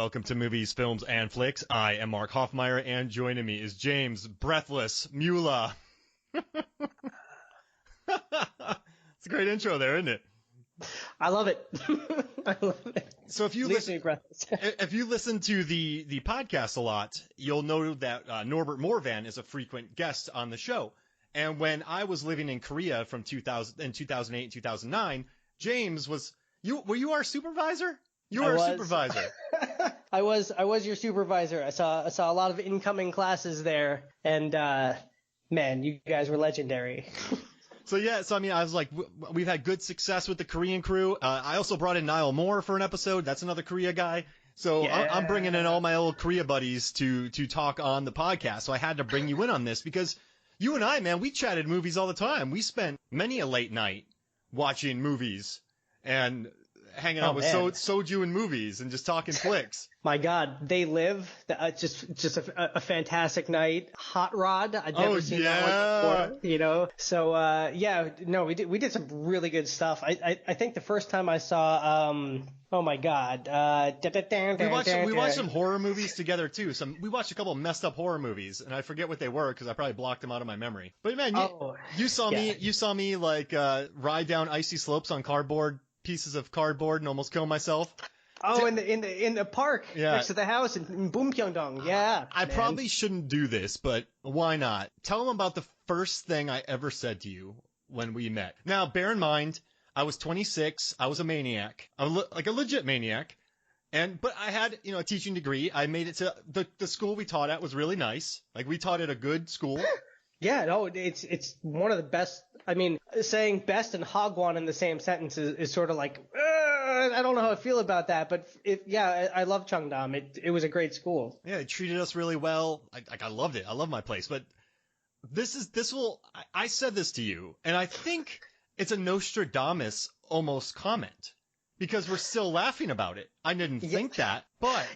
welcome to Movies, Films, and Flicks. I am Mark Hoffmeyer, and joining me is James Breathless Mula. It's a great intro there, isn't it? I love it. I love it. So if you listen to the podcast a lot, you'll know that Norbert Morvan is a frequent guest on the show. And when I was living in Korea from 2008 and 2009, James was were you our supervisor? You were our supervisor. I was your supervisor. I saw a lot of incoming classes there, and man, you guys were legendary. So I mean, I was like, we've had good success with the Korean crew. I also brought in Niall Moore for an episode. That's another Korea guy. So yeah. I'm bringing in all my old Korea buddies to talk on the podcast. So I had to bring you in on this because you and I, man, we chatted movies all the time. We spent many a late night watching movies and hanging out with soju and movies and just talking flicks. My God, They Live. Just a fantastic night. Hot Rod. I'd never seen that one before, you know. So we did some really good stuff. I think the first time I saw oh my God, we watched some horror movies together too. We watched a couple of messed up horror movies, and I forget what they were because I probably blocked them out of my memory. But man, you saw me like ride down icy slopes on pieces of cardboard and almost kill myself. Oh, in the park next to the house in Bumpyeongdong. Yeah. I probably shouldn't do this, but why not? Tell them about the first thing I ever said to you when we met. Now, bear in mind, I was 26. I was a maniac, like a legit maniac. But I had, a teaching degree. I made it to the school we taught at was really nice. Like we taught at a good school. Yeah, no, it's one of the best. I mean, saying best and Hagwon in the same sentence is sort of like, I don't know how I feel about that, but I love Cheongdam. It was a great school. Yeah, it treated us really well. I loved it. I love my place. But I said this to you, and I think it's a Nostradamus almost comment because we're still laughing about it. I didn't think that, but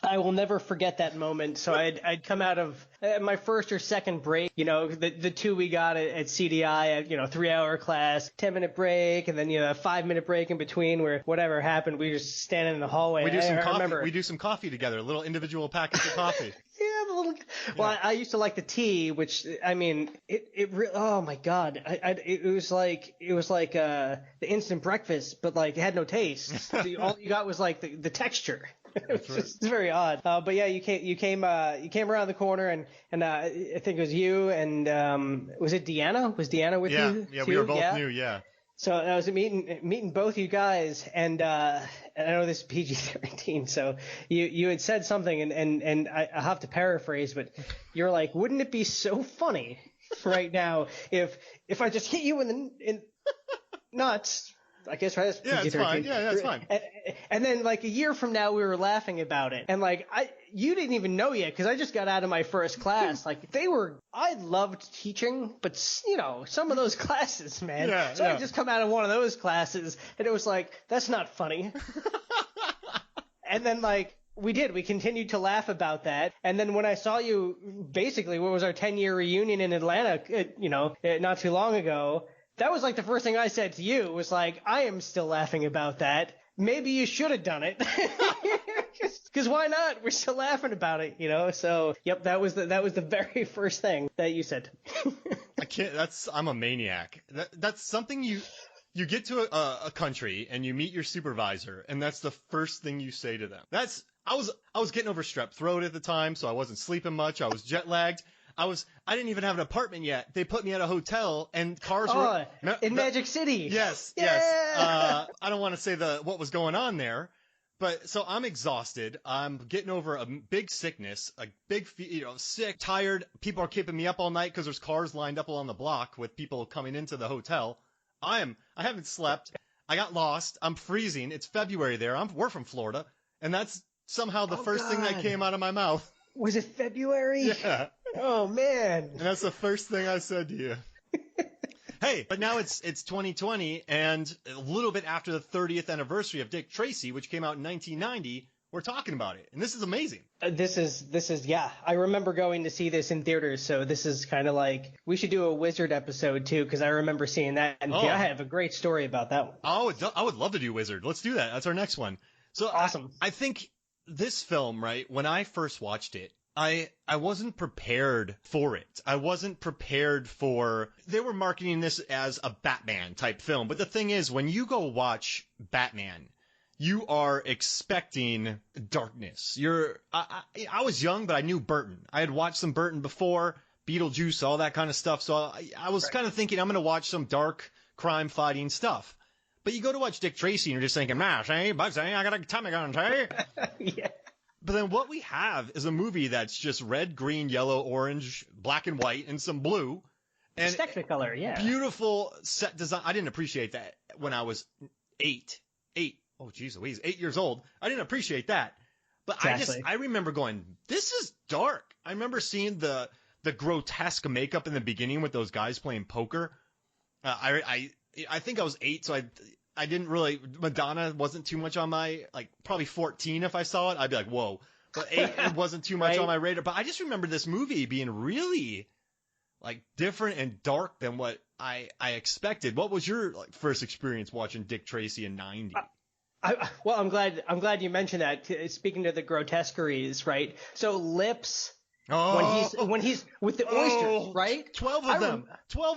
I will never forget that moment. So I'd come out of my first or second break, the two we got at CDI, 3-hour class, 10-minute break, and then, a 5-minute break in between where whatever happened, we just standing in the hallway. We do some coffee. We do some coffee together, little individual packets of coffee. Well, I used to like the tea, which, I mean, it really, oh my God. It was like the instant breakfast, but like it had no taste. All you got was like the texture. It's just very odd. But yeah, you came around the corner and I think it was you and was it Deanna? Was Deanna with you? Yeah, we were both new. Yeah. So I was meeting both you guys, and I know this is PG-13, so you had said something, and I have to paraphrase, but you're like, wouldn't it be so funny right now if I just hit you in nuts? I guess, right? Yeah, it's fine. Yeah, it's fine. And then, like, a year from now, we were laughing about it. And, like, you didn't even know yet, because I just got out of my first class. Like, I loved teaching, but, some of those classes, man. Yeah, so I just come out of one of those classes, and it was like, that's not funny. And then, like, we continued to laugh about that. And then when I saw you, basically, what was our 10-year reunion in Atlanta, not too long ago, that was like the first thing I said to you was like, I am still laughing about that. Maybe you should have done it. Because why not? We're still laughing about it, So, yep, that was the very first thing that you said. I'm a maniac. That's something you get to a country and you meet your supervisor and that's the first thing you say to them. I was getting over strep throat at the time, so I wasn't sleeping much. I was jet lagged. I didn't even have an apartment yet. They put me at a hotel and cars were in Magic City. Yes, yeah. Yes. I don't want to say what was going on there, but so I'm exhausted. I'm getting over a big sickness, a big, sick, tired. People are keeping me up all night because there's cars lined up along the block with people coming into the hotel. I haven't slept. I got lost. I'm freezing. It's February there. We're from Florida, and that's somehow the first thing that came out of my mouth. Was it February? Yeah. Oh, man. And that's the first thing I said to you. Hey, but now it's 2020, and a little bit after the 30th anniversary of Dick Tracy, which came out in 1990, we're talking about it. And this is amazing. This is, yeah. I remember going to see this in theaters, so this is kind of like, we should do a Wizard episode, too, because I remember seeing that. And I have a great story about that one. Oh, I would love to do Wizard. Let's do that. That's our next one. So awesome. I think this film, right, when I first watched it, I wasn't prepared for it. I wasn't prepared for... They were marketing this as a Batman type film. But the thing is, when you go watch Batman, you are expecting darkness. I was young, but I knew Burton. I had watched some Burton before, Beetlejuice, all that kind of stuff. So I was kind of thinking I'm going to watch some dark crime-fighting stuff. But you go to watch Dick Tracy, and you're just thinking, hey, Bugsy, I got a Tommy gun, hey? Yeah. But then what we have is a movie that's just red, green, yellow, orange, black and white, and some blue. And it's Technicolor, yeah. Beautiful set design. I didn't appreciate that when I was 8. Oh, geez Louise, 8 years old. I didn't appreciate that. But exactly. I remember going, this is dark. I remember seeing the grotesque makeup in the beginning with those guys playing poker. I think I was 8, so I didn't really, Madonna wasn't too much on my, like, probably 14 if I saw it. I'd be like, whoa. But 8, it wasn't too much on my radar. But I just remember this movie being really, like, different and dark than what I expected. What was your first experience watching Dick Tracy in 90? Well, I'm glad you mentioned that. Speaking to the grotesqueries, right? So Lips, when he's with the oysters, right? 12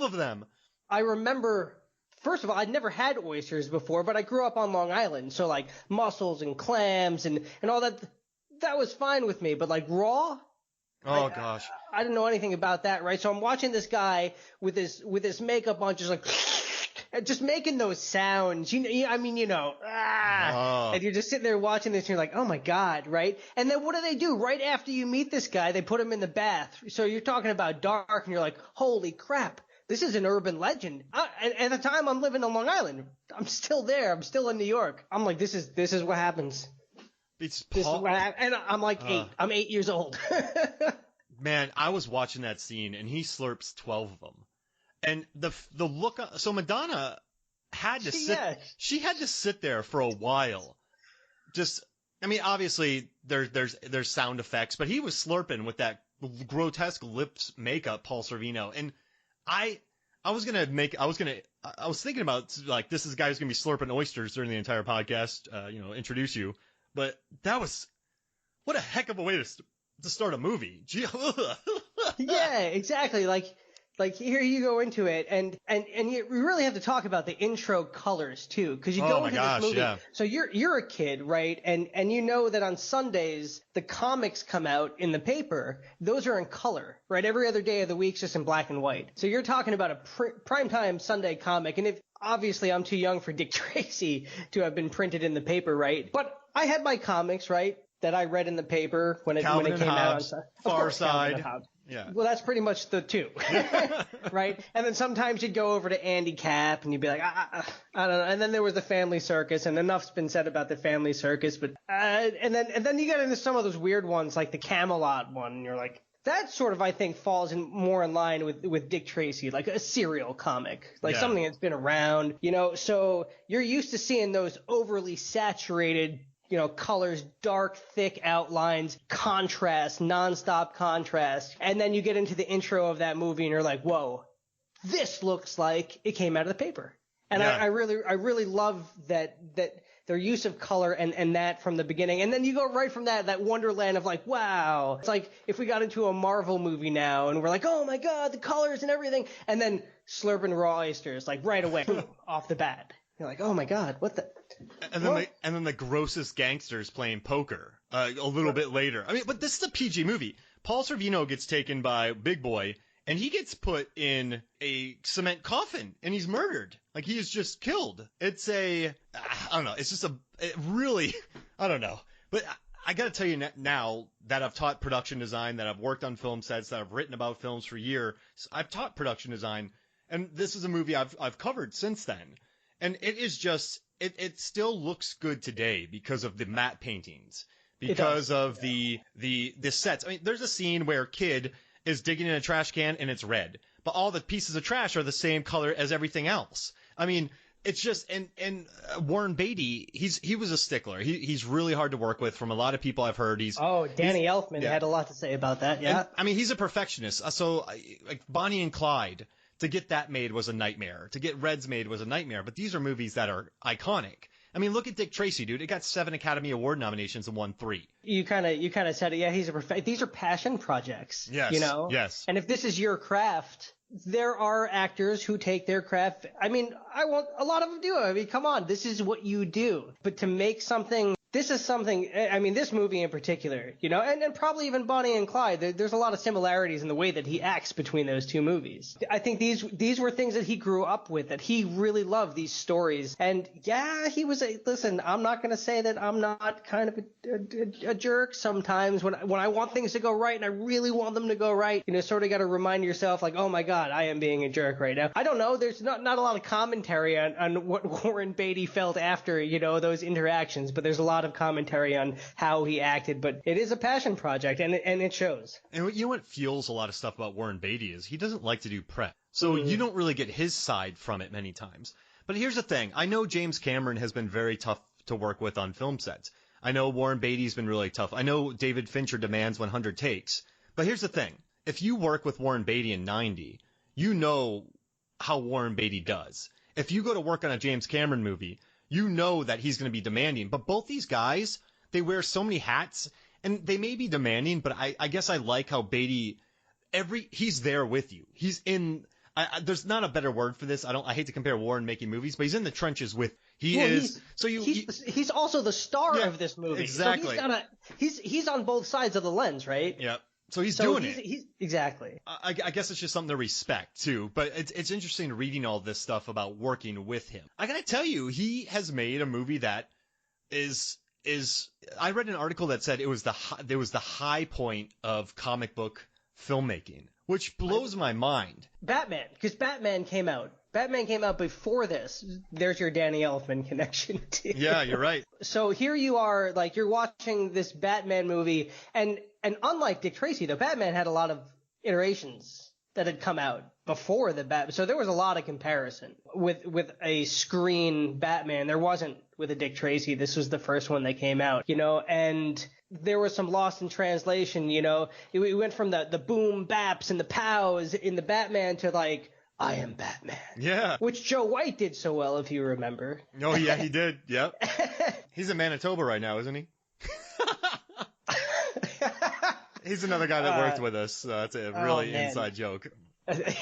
of them. I remember... First of all, I'd never had oysters before, but I grew up on Long Island, so like mussels and clams and all that was fine with me. But like raw, gosh, I didn't know anything about that, right? So I'm watching this guy with his makeup on, just like just making those sounds. And you're just sitting there watching this, and you're like, oh my god, right? And then what do? Right after you meet this guy, they put him in the bath. So you're talking about dark, and you're like, holy crap. This is an urban legend. And at the time, I'm living on Long Island. I'm still there. I'm still in New York. I'm like, this is what happens. And I'm like 8. I'm 8 years old. Man, I was watching that scene, and he slurps 12 of them. And the look. So Madonna had to sit. Yeah. She had to sit there for a while. Just, I mean, obviously there's sound effects, but he was slurping with that grotesque lips makeup, Paul Sorvino, and I was thinking about, like, this is a guy who's going to be slurping oysters during the entire podcast, introduce you. But what a heck of a way to start a movie. Yeah, exactly. Like here you go into it, and you really have to talk about the intro colors too, because you go into this movie. Yeah. So you're a kid, right? And you know that on Sundays the comics come out in the paper. Those are in color, right? Every other day of the week's just in black and white. So you're talking about a primetime Sunday comic, and obviously I'm too young for Dick Tracy to have been printed in the paper, right? But I had my comics, right, that I read in the paper when it came Hobbes, out. Far Side. Yeah. Well, that's pretty much the two, right? And then sometimes you'd go over to Andy Capp, and you'd be like, I don't know. And then there was the Family Circus, and enough's been said about the Family Circus. But and then you get into some of those weird ones, like the Camelot one, and you're like, that sort of, I think, falls more in line with Dick Tracy, like a serial comic, like something that's been around, So you're used to seeing those overly saturated, colors, dark, thick outlines, contrast, nonstop contrast. And then you get into the intro of that movie and you're like, whoa, this looks like it came out of the paper. And I really love that their use of color and that from the beginning. And then you go right from that wonderland of like, wow. It's like if we got into a Marvel movie now and we're like, oh my God, the colors and everything. And then slurping raw oysters, like right away off the bat. You're like, oh my God, what the... And then the grossest gangsters playing poker a little bit later. I mean, but this is a PG movie. Paul Sorvino gets taken by Big Boy, and he gets put in a cement coffin, and he's murdered. Like, he is just killed. It's I don't know. It's just I don't know. But I got to tell you now that I've taught production design, that I've worked on film sets, that I've written about films for years, I've taught production design, and this is a movie I've covered since then. And it is just, it still looks good today because of the matte paintings, because of the sets. I mean, there's a scene where Kid is digging in a trash can and it's red, but all the pieces of trash are the same color as everything else. I mean, it's just, and Warren Beatty, he was a stickler. He's really hard to work with from a lot of people I've heard. Danny Elfman had a lot to say about that. Yeah. And, I mean, he's a perfectionist. So like Bonnie and Clyde, to get that made was a nightmare. To get Reds made was a nightmare. But these are movies that are iconic. I mean, look at Dick Tracy, dude. It got 7 Academy Award nominations and won 3. You kind of said it. Yeah, these are passion projects. Yes. You know. Yes. And if this is your craft, there are actors who take their craft. I mean, a lot of them do. I mean, come on, this is what you do. But to make something. This is something, I mean, this movie in particular, you know, and probably even Bonnie and Clyde, there's a lot of similarities in the way that he acts between those two movies. I think these were things that he grew up with, that he really loved these stories. And yeah, listen, I'm not going to say that I'm not kind of a jerk sometimes when I want things to go right and I really want them to go right, you know, sort of got to remind yourself like, oh my God, I am being a jerk right now. I don't know. There's not a lot of commentary on what Warren Beatty felt after, you know, those interactions, but there's a lot of commentary on how he acted, but it is a passion project and it shows. And you know what fuels a lot of stuff about Warren Beatty is he doesn't like to do prep. So you don't really get his side from it many times. But here's the thing. I know James Cameron has been very tough to work with on film sets. I know Warren Beatty's been really tough. I know David Fincher demands 100 takes. But here's the thing. If you work with Warren Beatty in 90, you know how Warren Beatty does. If you go to work on a James Cameron movie, you know that he's going to be demanding. But both these guys, they wear so many hats, and they may be demanding, but I guess I like how Beatty, he's there with you. He's in, there's not a better word for this. I hate to compare Warren making movies, but he's in the trenches with, he's also the star of this movie. Exactly. So he's on both sides of the lens, right? Yeah. So he's doing it. Exactly. I guess it's just something to respect, too. But it's interesting reading all this stuff about working with him. I gotta tell you, he has made a movie that is. I read an article that said it was the high point of comic book filmmaking, which blows my mind. Batman, because Batman came out. Batman came out before this. There's your Danny Elfman connection, too. Yeah, you're right. So here you are, like, you're watching this Batman movie, and unlike Dick Tracy, though, Batman had a lot of iterations that had come out before the Batman. So there was a lot of comparison with a screen Batman. There wasn't with a Dick Tracy. This was the first one that came out, you know, and there was some lost in translation, you know. We went from the boom baps and the pows in the Batman to, like, I am Batman. Yeah. Which Joe White did so well, if you remember. Oh, yeah, he did. Yep. He's in Manitoba right now, isn't he? He's another guy that worked with us. It's a really inside joke.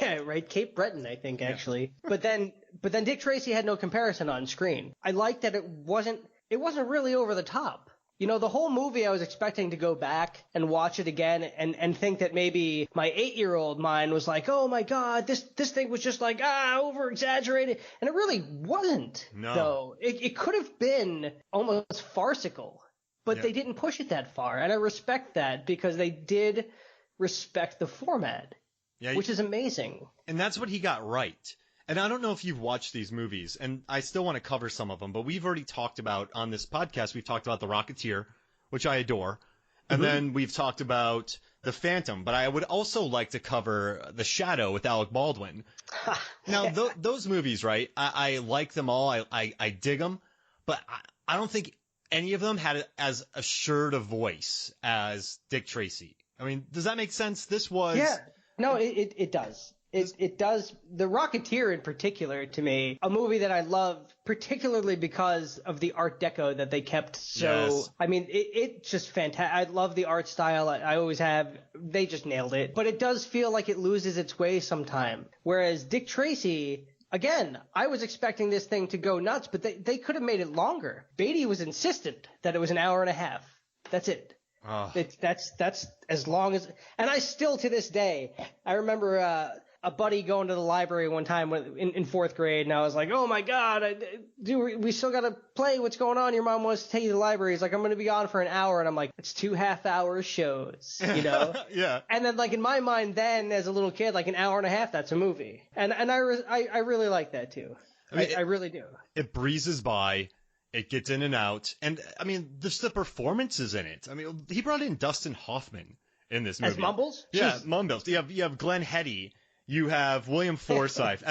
Yeah, right. Cape Breton, I think, actually. But then Dick Tracy had no comparison on screen. I liked that it wasn't really over the top. You know, the whole movie I was expecting to go back and watch it again and think that maybe my 8-year-old mind was like, oh my God, this thing was just like, over exaggerated. And it really wasn't, though. It could have been almost farcical, but they didn't push it that far. And I respect that because they did respect the format, which is amazing. And that's what he got right. And I don't know if you've watched these movies, and I still want to cover some of them, but we've already talked about, on this podcast, we've talked about The Rocketeer, which I adore, and then we've talked about The Phantom, but I would also like to cover The Shadow with Alec Baldwin. Now, those movies, right, I like them all, I dig them, but I don't think any of them had as assured a voice as Dick Tracy. I mean, does that make sense? This was... Yeah, no, it does. It does. The Rocketeer in particular, to me, a movie that I love, particularly because of the Art Deco that they kept. So, I mean, it's just fantastic. I love the art style. I always have. They just nailed it. But it does feel like it loses its way sometime. Whereas Dick Tracy, again, I was expecting this thing to go nuts, but they could have made it longer. Beatty was insistent that it was an hour and a half. That's it. Oh. That's as long as, and I still to this day, I remember a buddy going to the library one time in 4th grade, and I was like, oh my God, we still got to play. What's going on? Your mom wants to take you to the library. He's like, I'm going to be on for an hour. And I'm like, it's 2 half-hour shows, you know? Yeah. And then, like, in my mind then, as a little kid, like an hour and a half, that's a movie. And I really like that too. I really do. It breezes by. It gets in and out. And, I mean, just the performances in it. I mean, he brought in Dustin Hoffman in this movie. As Mumbles? Yeah, Jeez. Mumbles. You have Glenne Hetty. You have William Forsythe.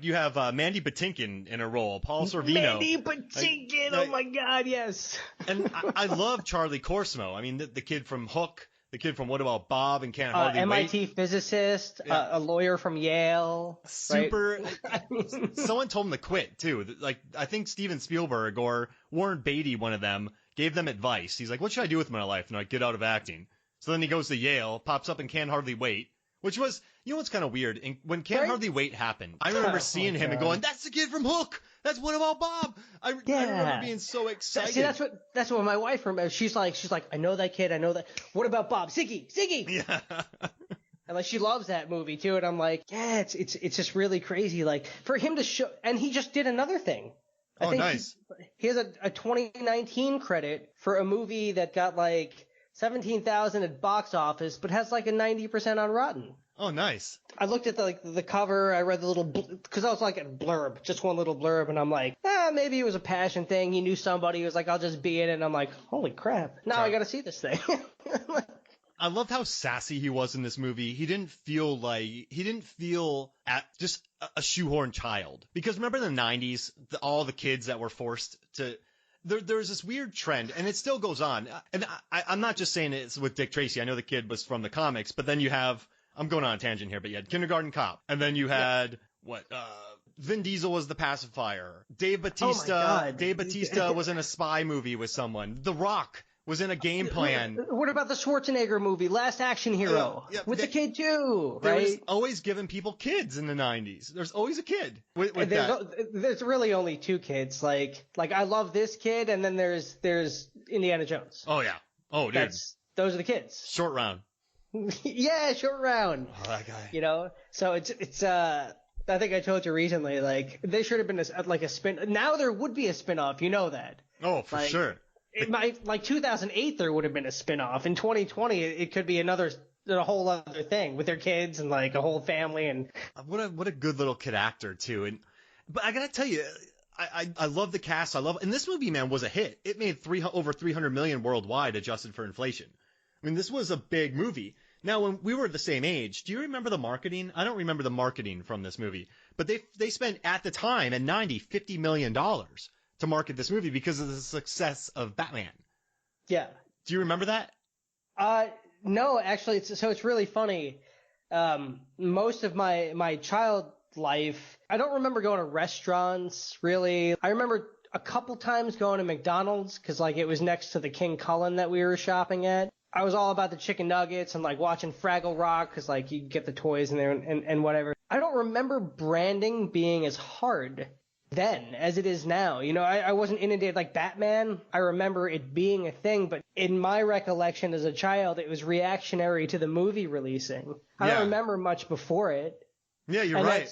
You have Mandy Patinkin in a role. Paul Sorvino. Mandy Patinkin. Oh my God, yes. And I love Charlie Corsmo. I mean, the kid from Hook, the kid from What About Bob and Can't Hardly MIT Wait. physicist, a lawyer from Yale. Super. Right? Someone told him to quit too. Like, I think Steven Spielberg or Warren Beatty, one of them, gave them advice. He's like, what should I do with my life? And I get out of acting. So then he goes to Yale, pops up in Can't Hardly Wait, which was, you know what's kind of weird? When Can't Hardly Wait happened, I remember seeing him and going, that's the kid from Hook. That's What About Bob. I remember being so excited. See, that's what my wife remembers. She's like, I know that kid. I know that. What about Bob? Ziggy. Yeah. And like, she loves that movie too. And I'm like, yeah, it's just really crazy. Like, for him to show, and he just did another thing. I think nice. He has a 2019 credit for a movie that got like 17,000 at box office, but has like a 90% on Rotten. Oh, nice. I looked at the cover. I read the little, because I was like a blurb, just one little blurb, and I'm like, maybe it was a passion thing. He knew somebody who was like, I'll just be in it. And I'm like, holy crap! Now I got to see this thing. I loved how sassy he was in this movie. He didn't feel just a shoehorn child. Because remember in the 90s, all the kids that were forced to. There's this weird trend, and it still goes on. And I'm not just saying it's with Dick Tracy. I know the kid was from the comics, but then you have. I'm going on a tangent here, but you had Kindergarten Cop, and then you had Vin Diesel was the pacifier. Dave Bautista was in a spy movie with someone. The Rock was in a Game Plan. What about the Schwarzenegger movie, Last Action Hero, with the kid too? Right? There was always giving people kids in the 90s. There's always a kid with that. There's really only two kids. Like I love this kid, and then there's Indiana Jones. Oh yeah. Oh dude. Those are the kids. Short Round. Yeah, Short Round. Oh, that guy. You know, so it's I think I told you recently, like, they should have been a spin. Now there would be a spin-off, you know that. Oh, for sure. It might, like 2008, there would have been a spin-off. In 2020, it could be a whole other thing with their kids and like a whole family. And what a good little kid actor too. But I gotta tell you, I love the cast. And this movie, man, was a hit. It made over 300 million worldwide, adjusted for inflation. I mean, this was a big movie. Now, when we were the same age, do you remember the marketing? I don't remember the marketing from this movie, but they spent at the time at $50 million to market this movie because of the success of Batman. Yeah. Do you remember that? No, actually, it's really funny. Most of my child life, I don't remember going to restaurants really. I remember a couple times going to McDonald's because like it was next to the King Cullen that we were shopping at. I was all about the chicken nuggets and like watching Fraggle Rock because like you get the toys in there and whatever. I don't remember branding being as hard then as it is now. You know, I wasn't inundated like Batman. I remember it being a thing, but in my recollection as a child, it was reactionary to the movie releasing. I don't remember much before it. Yeah, you're right.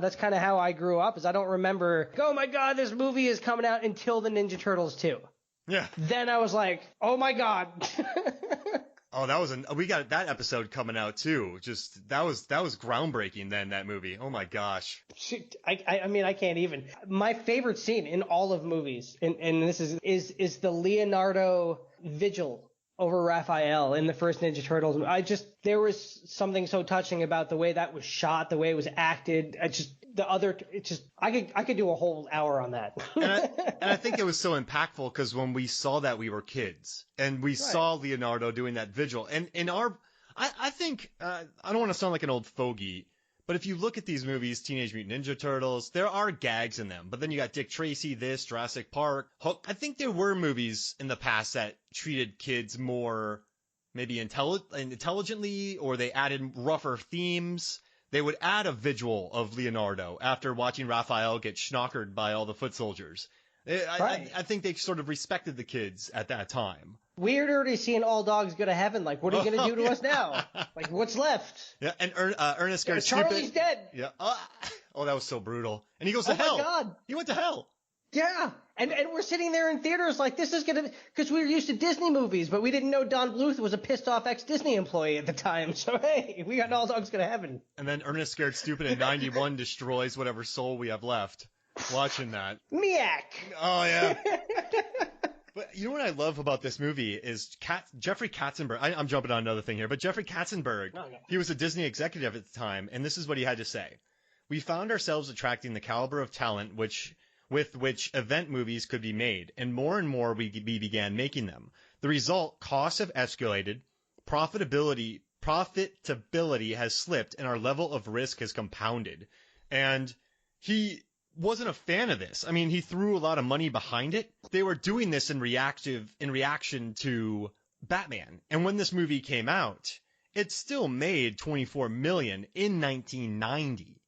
That's kind of how I grew up. Is I don't remember, oh my God, this movie is coming out until the Ninja Turtles 2. Yeah. Then I was like, oh my God. Oh, we got that episode coming out too. Just that was groundbreaking then, that movie. Oh my gosh. I mean, I can't even. My favorite scene in all of movies, and this is the Leonardo vigil over Raphael in the first Ninja Turtles. There was something so touching about the way that was shot, the way it was acted. I could do a whole hour on that. and I think it was so impactful because when we saw that, we were kids and we saw Leonardo doing that vigil. And I think, I don't want to sound like an old fogey, but if you look at these movies, Teenage Mutant Ninja Turtles, there are gags in them. But then you got Dick Tracy, Jurassic Park, Hook. I think there were movies in the past that treated kids more maybe intelligently, or they added rougher themes. They would add a vigil of Leonardo after watching Raphael get schnockered by all the foot soldiers. I think they sort of respected the kids at that time. We're already seeing All Dogs Go to Heaven. Like, what are you going to do to us now? Like, what's left? Yeah, and Ernest Scared Charlie's dead. Yeah. Oh, that was so brutal. And he goes to hell. Oh, my God. He went to hell. Yeah. And we're sitting there in theaters like, this is going to, because we were used to Disney movies, but we didn't know Don Bluth was a pissed off ex-Disney employee at the time. So, hey, we got All Dogs Go to Heaven. And then Ernest Scared Stupid in 91 destroys whatever soul we have left watching that. Miak. Oh, yeah. But you know what I love about this movie is Jeffrey Katzenberg. I'm jumping on another thing here, but Jeffrey Katzenberg, he was a Disney executive at the time, and this is what he had to say. We found ourselves attracting the caliber of talent with which event movies could be made, and more we began making them. The result, costs have escalated, profitability has slipped and our level of risk has compounded. And he wasn't a fan of this. I mean, he threw a lot of money behind it. They were doing this in reaction to Batman. And when this movie came out, it still made $24 million in 1990.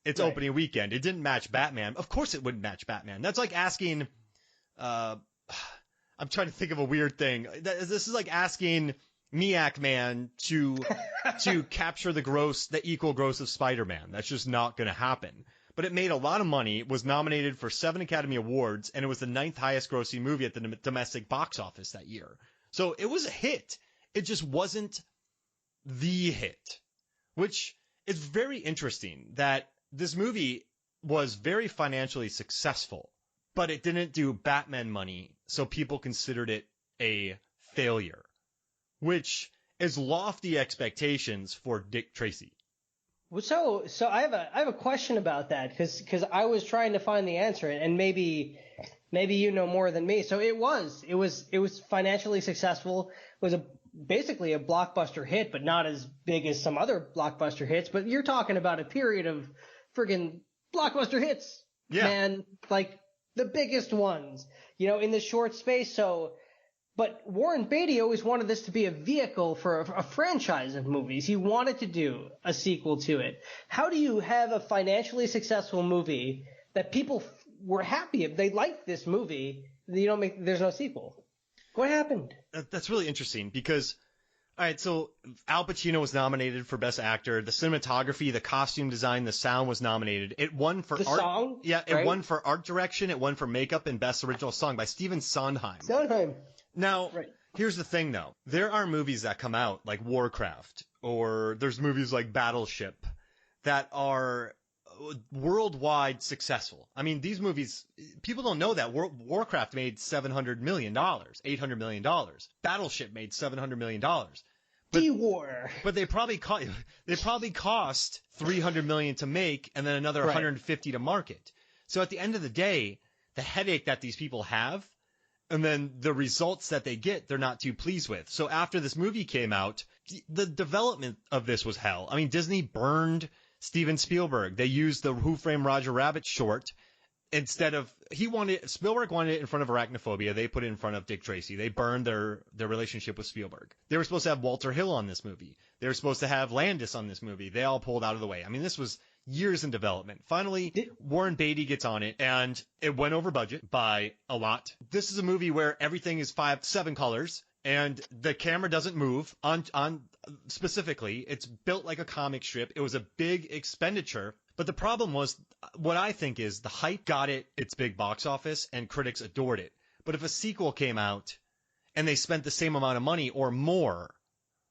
Its right. Opening weekend. It didn't match Batman. Of course it wouldn't match Batman. That's like asking, I'm trying to think of a weird thing. This is like asking Miak Man to capture the equal gross of Spider-Man. That's just not going to happen. But it made a lot of money, it was nominated for 7 Academy Awards, and it was the 9th highest grossing movie at the domestic box office that year. So it was a hit. It just wasn't the hit, which is very interesting that this movie was very financially successful, but it didn't do Batman money, so people considered it a failure, which is lofty expectations for Dick Tracy. So I have a question about that because I was trying to find the answer, and maybe you know more than me. So it was financially successful. It was basically a blockbuster hit, but not as big as some other blockbuster hits. But you're talking about a period of friggin' blockbuster hits, yeah, man, like the biggest ones, in the short space. So. But Warren Beatty always wanted this to be a vehicle for a franchise of movies. He wanted to do a sequel to it. How do you have a financially successful movie that people were happy if they liked this movie? There's no sequel. What happened? That's really interesting because, all right, so Al Pacino was nominated for Best Actor. The cinematography, the costume design, the sound was nominated. It won for the art. Song? Yeah, it right? won for art direction. It won for makeup and Best Original Song by Stephen Sondheim. Now, right. Here's the thing, though. There are movies that come out, like Warcraft, or there's movies like Battleship, that are worldwide successful. I mean, these movies, people don't know that. Warcraft made $700 million, $800 million. Battleship made $700 million. D-War. But they probably cost $300 million to make and then another right. $150 to market. So at the end of the day, the headache that these people have, and then the results that they get, they're not too pleased with. So after this movie came out, the development of this was hell. I mean, Disney burned Steven Spielberg. They used the Who Framed Roger Rabbit short instead of Spielberg wanted it in front of Arachnophobia. They put it in front of Dick Tracy. They burned their relationship with Spielberg. They were supposed to have Walter Hill on this movie. They were supposed to have Landis on this movie. They all pulled out of the way. I mean, this was years in development. Finally, Warren Beatty gets on it, and it went over budget by a lot. This is a movie where everything is 7 colors, and the camera doesn't move. On specifically, it's built like a comic strip. It was a big expenditure, but the problem was, what I think is, the hype got it its big box office, and critics adored it. But if a sequel came out, and they spent the same amount of money or more,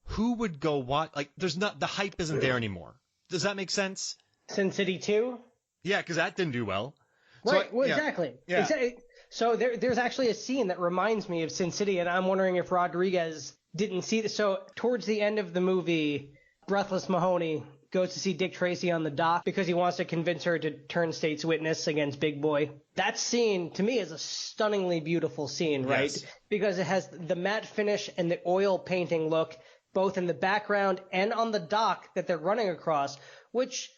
who would go watch? Like, the hype isn't there anymore. Does that make sense? Sin City 2? Yeah, because that didn't do well. Right, so, exactly. Yeah. So there's actually a scene that reminds me of Sin City, and I'm wondering if Rodriguez didn't see this. So towards the end of the movie, Breathless Mahoney goes to see Dick Tracy on the dock because he wants to convince her to turn state's witness against Big Boy. That scene, to me, is a stunningly beautiful scene, right? Yes. Because it has the matte finish and the oil painting look, both in the background and on the dock that they're running across, which...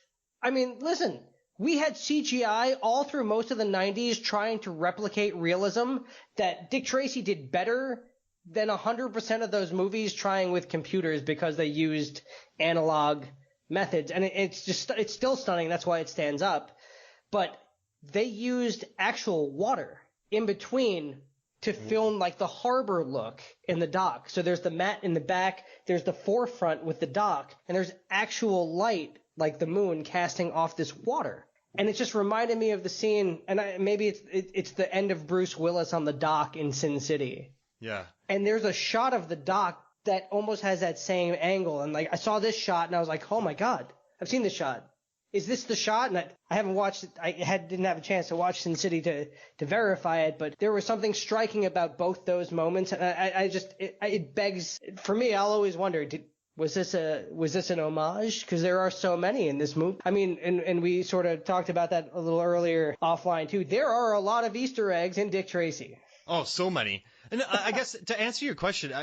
I mean, listen, we had CGI all through most of the 90s trying to replicate realism that Dick Tracy did better than 100% of those movies trying with computers because they used analog methods. And it's still stunning. That's why it stands up. But they used actual water in between to film like the harbor look in the dock. So there's the matte in the back, there's the forefront with the dock, and there's actual light like the moon casting off this water. And it just reminded me of the scene, and maybe it's the end of Bruce Willis on the dock in Sin City. Yeah. And there's a shot of the dock that almost has that same angle. And like I saw this shot and I was like, oh my God, I've seen this shot. Is this the shot? And I haven't watched it. Didn't have a chance to watch Sin City to verify it, but there was something striking about both those moments. And it begs, for me, I'll always wonder, was this an homage? Because there are so many in this movie. I mean, and we sort of talked about that a little earlier offline too. There are a lot of Easter eggs in Dick Tracy. Oh, so many. And I guess to answer your question,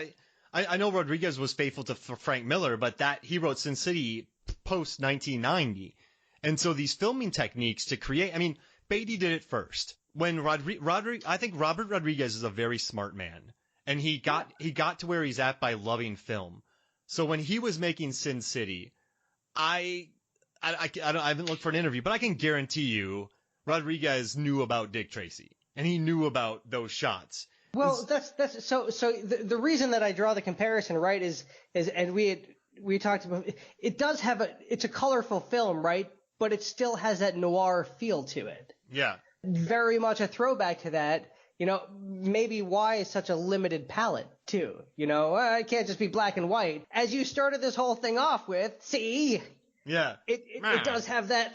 I know Rodriguez was faithful to Frank Miller, but that he wrote Sin City post 1990. And so these filming techniques to create, I mean, Beatty did it first. When I think Robert Rodriguez is a very smart man, and he got to where he's at by loving film. So when he was making Sin City, I haven't looked for an interview, but I can guarantee you Rodriguez knew about Dick Tracy, and he knew about those shots. Well, that's so the reason that I draw the comparison, right, is and we talked about, it does have it's a colorful film, right, but it still has that noir feel to it. Yeah. Very much a throwback to that. You know, maybe why is such a limited palette too. You know, it can't just be black and white. As you started this whole thing off with, see. Yeah. It does have that,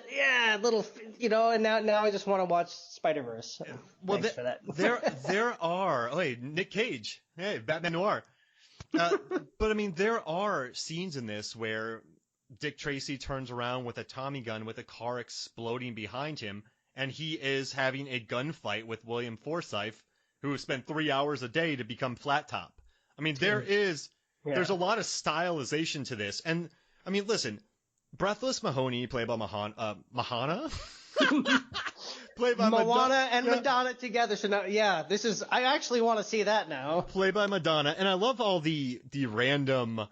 little, you know, and now I just want to watch Spider-Verse. So well, thanks for that. there are, Nick Cage, hey, Batman Noir. But I mean, there are scenes in this where Dick Tracy turns around with a Tommy gun with a car exploding behind him, and he is having a gunfight with William Forsythe, who spent 3 hours a day to become Flat Top. I mean, there's a lot of stylization to this. And, I mean, listen, Breathless Mahoney, played by Mahana? Played by Moana and Madonna together. So now, I actually want to see that now. Played by Madonna. And I love all the random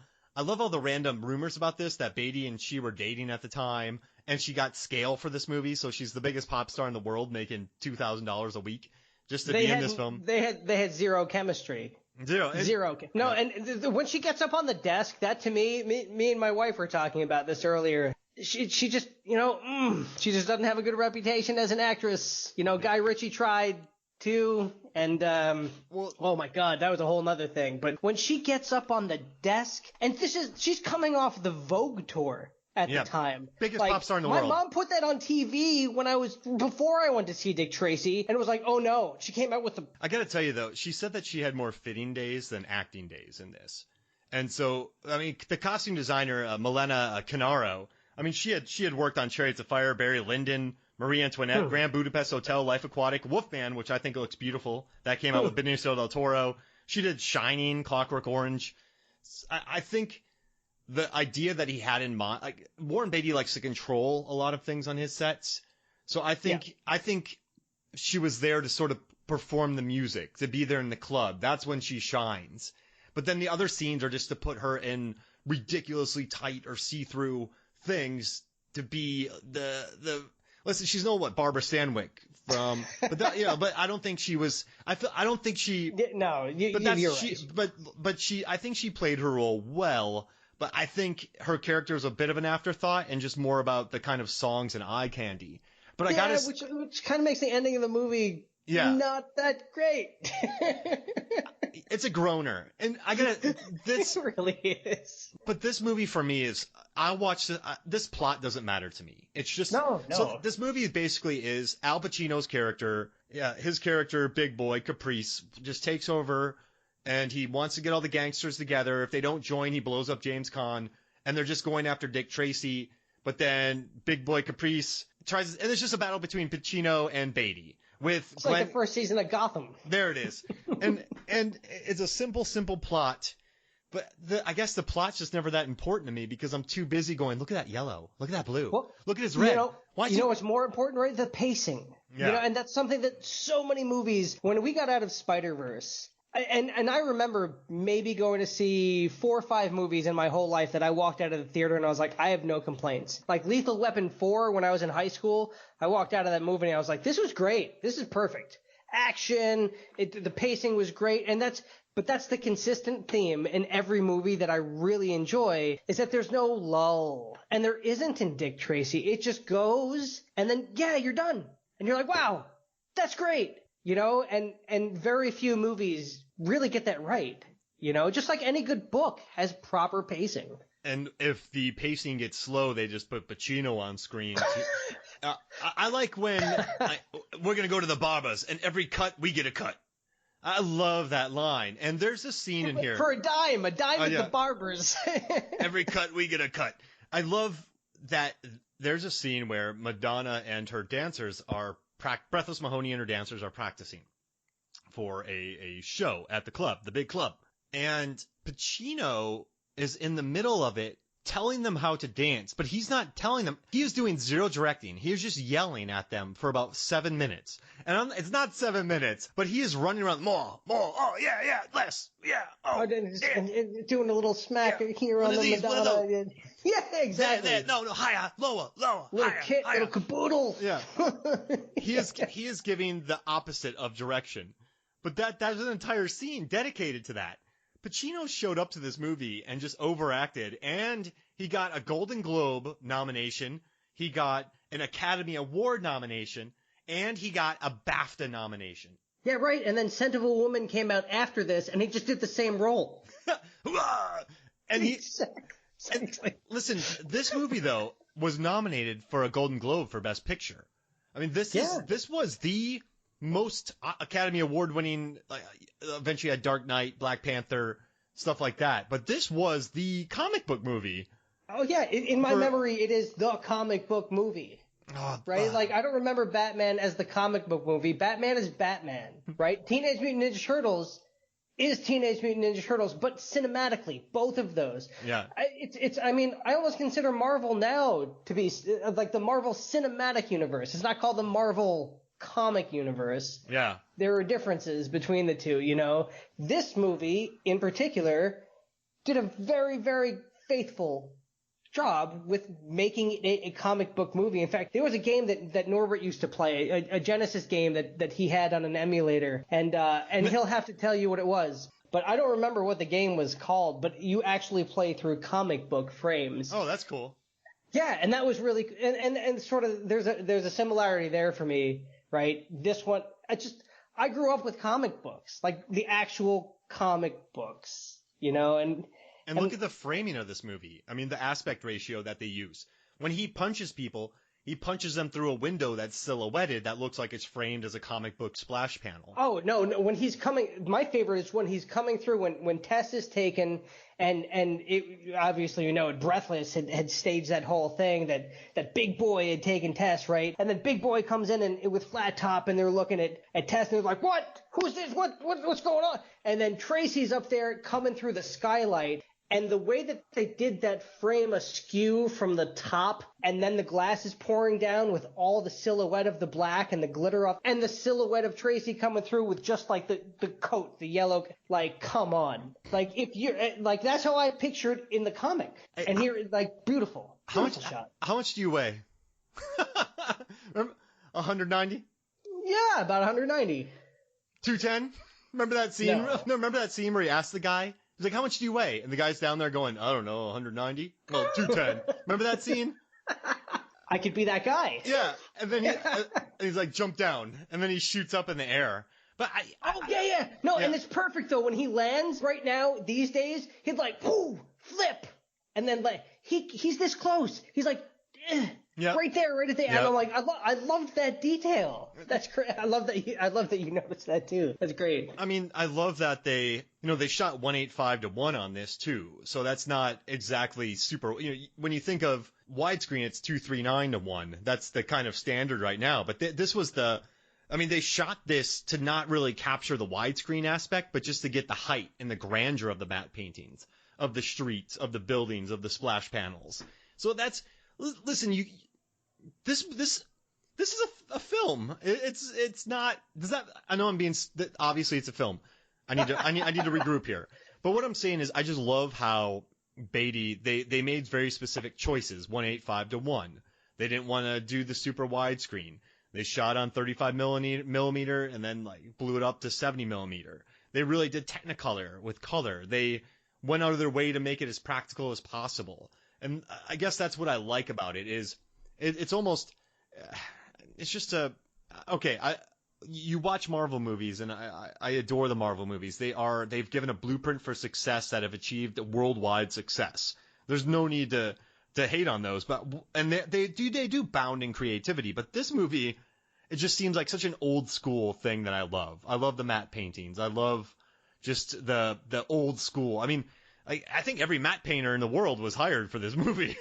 rumors about this, that Beatty and she were dating at the time, and she got scale for this movie, so she's the biggest pop star in the world, making $2,000 a week just to be in this film. They had zero chemistry. Zero. No, and when she gets up on the desk, that to me and my wife were talking about this earlier. She just, you know, she just doesn't have a good reputation as an actress. You know, Guy Ritchie tried too, and oh my God, that was a whole nother thing. But when she gets up on the desk, and she's coming off the Vogue tour at the time. Biggest pop star in the world. My mom put that on TV before I went to see Dick Tracy, and it was like, oh no. She came out with the... I gotta tell you though, she said that she had more fitting days than acting days in this. And so, I mean, the costume designer, Milena Canaro, I mean, she had worked on Chariots of Fire, Barry Lyndon, Marie Antoinette, Grand Budapest Hotel, Life Aquatic, Wolfman, which I think looks beautiful. That came out with Benicio del Toro. She did Shining, Clockwork Orange. I think the idea that he had in mind, like, Warren Beatty likes to control a lot of things on his sets. So I think she was there to sort of perform the music, to be there in the club. That's when she shines. But then the other scenes are just to put her in ridiculously tight or see-through things to be the listen, she's Barbara Stanwyck from, but I don't think she was. I don't think she. No, you're right. But I think she played her role well. But I think her character is a bit of an afterthought and just more about the kind of songs and eye candy. But which kind of makes the ending of the movie not that great. It's a groaner, and this it really is. But this movie for me is, I watched it. This plot doesn't matter to me. It's just no. So this movie basically is Al Pacino's character. Yeah, his character, Big Boy Caprice, just takes over, and he wants to get all the gangsters together. If they don't join, he blows up James Caan, and they're just going after Dick Tracy. But then Big Boy Caprice tries, and it's just a battle between Pacino and Beatty. It's like the first season of Gotham. There it is. And it's a simple plot, but I guess the plot's just never that important to me because I'm too busy going, look at that yellow, look at that blue, look at his red. You know what's more important, right? The pacing. Yeah. You know, and that's something that so many movies, when we got out of Spider-Verse, and I remember maybe going to see 4 or 5 movies in my whole life that I walked out of the theater and I was like, I have no complaints. Like Lethal Weapon 4 when I was in high school, I walked out of that movie and I was like, this was great. This is perfect. Action, the pacing was great, but that's the consistent theme in every movie that I really enjoy, is that there's no lull. And there isn't in Dick Tracy. It just goes, and then, you're done. And you're like, wow, that's great. You know, and very few movies really get that right. You know, just like any good book has proper pacing. And if the pacing gets slow, they just put Pacino on screen. I like when we're going to go to the barbers, and every cut, we get a cut. I love that line. And there's a scene in here. For a dime at the barbers. Every cut, we get a cut. I love that there's a scene where Madonna and her dancers are Breathless Mahoney and her dancers are practicing for a show at the club, the big club. and Pacino is in the middle of it, telling them how to dance, but he's not telling them. He is doing zero directing. He is just yelling at them for about 7 minutes. And it's not 7 minutes, but he is running around, more, oh, yeah, less, yeah, oh. And doing a little smack here on the Madonna. Yeah, exactly. No, higher, lower, little higher, kit, higher. little caboodle. Yeah. He is giving the opposite of direction. But that's an entire scene dedicated to that. Pacino showed up to this movie and just overacted, and he got a Golden Globe nomination, he got an Academy Award nomination, and he got a BAFTA nomination. Yeah, right, and then Scent of a Woman came out after this, and he just did the same role. And he... Exactly. Listen, this movie, though, was nominated for a Golden Globe for Best Picture. I mean, this was the most Academy Award winning, eventually had Dark Knight, Black Panther, stuff like that. But this was the comic book movie. Oh, yeah. In my memory, it is the comic book movie. Right? I don't remember Batman as the comic book movie. Batman is Batman, right? Teenage Mutant Ninja Turtles is Teenage Mutant Ninja Turtles, but cinematically, both of those. Yeah. I almost consider Marvel now to be like the Marvel Cinematic Universe. It's not called the Marvel Comic Universe. Yeah. There are differences between the two, you know. This movie, in particular, did a very, very faithful job with making it a comic book movie. In fact, there was a game that Norbert used to play, a Genesis game that he had on an emulator, and he'll have to tell you what it was. But I don't remember what the game was called, but you actually play through comic book frames. Oh, that's cool. Yeah, and that was really and sort of there's a similarity there for me, right? This one, I grew up with comic books, like the actual comic books, you know, and look at the framing of this movie. I mean, the aspect ratio that they use. When he punches people, he punches them through a window that's silhouetted that looks like it's framed as a comic book splash panel. Oh, no, when he's coming, my favorite is when he's coming through, when Tess is taken, and it, obviously, you know, Breathless had staged that whole thing that Big Boy had taken Tess, right? And then Big Boy comes in and with Flat Top, and they're looking at Tess, and they're like, what? Who's this? What's going on? And then Tracy's up there coming through the skylight. And the way that they did that frame askew from the top, and then the glass is pouring down with all the silhouette of the black and the glitter up, and the silhouette of Tracy coming through with just like the coat, the yellow, like, come on. Like, if you're, like, that's how I pictured in the comic. And here, like, beautiful. Beautiful shot. How much do you weigh? 190? Yeah, about 190. 210? Remember that scene? No. Remember that scene where he asked the guy? He's like, how much do you weigh? And the guy's down there going, I don't know, 190? Well, 210. Remember that scene? I could be that guy. Yeah. And then he's like, jump down. And then he shoots up in the air. But yeah. No, yeah. And it's perfect, though. When he lands right now, these days, he'd like, pooh, flip. And then, like, he's this close. He's like, Yep. Right there, right at the end. Yep. I'm like, I loved that detail. That's great. I love that you noticed that too. That's great. I mean, I love that they shot 1:8:5:1 on this too. So that's not exactly super. When you think of widescreen, it's 2:39:1. That's the kind of standard right now. But this was they shot this to not really capture the widescreen aspect, but just to get the height and the grandeur of the matte paintings, of the streets, of the buildings, of the splash panels. So that's. Listen, this is a film. It's not. Does that? I know I'm being. Obviously, it's a film. I need to regroup here. But what I'm saying is, I just love how Beatty they made very specific choices. 1:8:5:1. They didn't want to do the super widescreen. They shot on 35 millimeter and then like blew it up to 70 millimeter. They really did Technicolor with color. They went out of their way to make it as practical as possible. And I guess that's what I like about it is it's almost it's just you watch Marvel movies and I adore the Marvel movies. They've given a blueprint for success that have achieved worldwide success. There's no need to hate on those, and they do bound in creativity. But this movie, it just seems like such an old school thing that I love. I love the matte paintings. I love just the old school. I mean. I think every matte painter in the world was hired for this movie.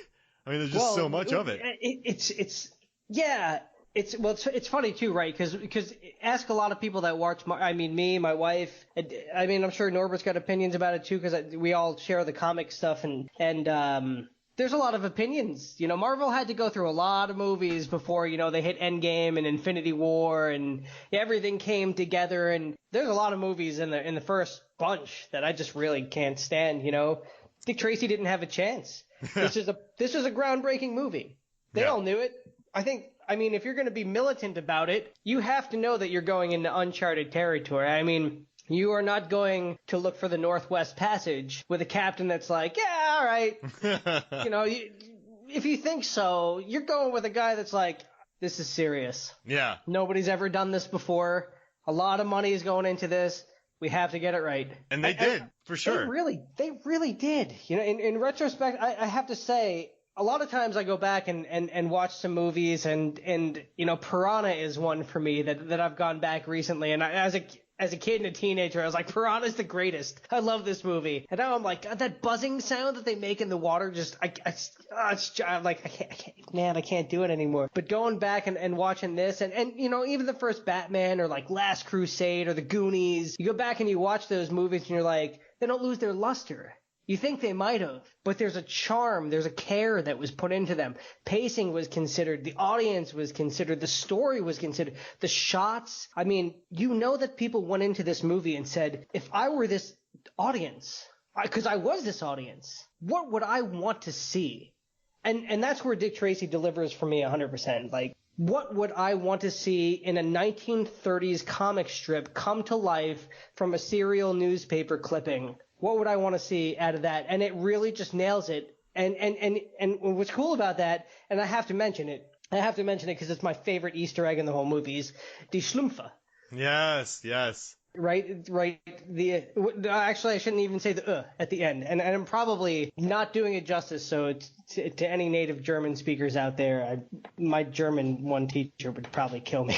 I mean, there's just so much of it. It's yeah. It's funny too, right? Because ask a lot of people that watch. Me, my wife. I'm sure Norbert's got opinions about it too, because we all share the comic stuff, and there's a lot of opinions. Marvel had to go through a lot of movies before they hit Endgame and Infinity War, and everything came together. And there's a lot of movies in the first bunch that I just really can't stand. Dick Tracy didn't have a chance. This is a groundbreaking movie. They all knew it. If you're going to be militant about it, you have to know that you're going into uncharted territory. You are not going to look for the Northwest Passage with a captain that's like, yeah, all right. If you think so, you're going with a guy that's like, this is serious. Yeah. Nobody's ever done this before. A lot of money is going into this. We have to get it right. And they did, for sure. They really did. In retrospect, I have to say, a lot of times I go back and watch some movies, and Piranha is one for me that I've gone back recently. And as a kid and a teenager, I was like, Piranha's the greatest. I love this movie. And now I'm like, God, that buzzing sound that they make in the water, I can't do it anymore. But going back and watching this, and even the first Batman, or like Last Crusade, or The Goonies, you go back and you watch those movies and you're like, they don't lose their luster. You think they might have, but there's a charm, there's a care that was put into them. Pacing was considered, the audience was considered, the story was considered, the shots. That people went into this movie and said, if I were this audience, because I was this audience, what would I want to see? And that's where Dick Tracy delivers for me 100%. Like, what would I want to see in a 1930s comic strip come to life from a serial newspaper clipping? What would I want to see out of that? And it really just nails it. And what's cool about that, and I have to mention it because it's my favorite Easter egg in the whole movie, is Die Schlumpfe. Yes. Right. Actually, I shouldn't even say the at the end. And I'm probably not doing it justice. So to any native German speakers out there, my German one teacher would probably kill me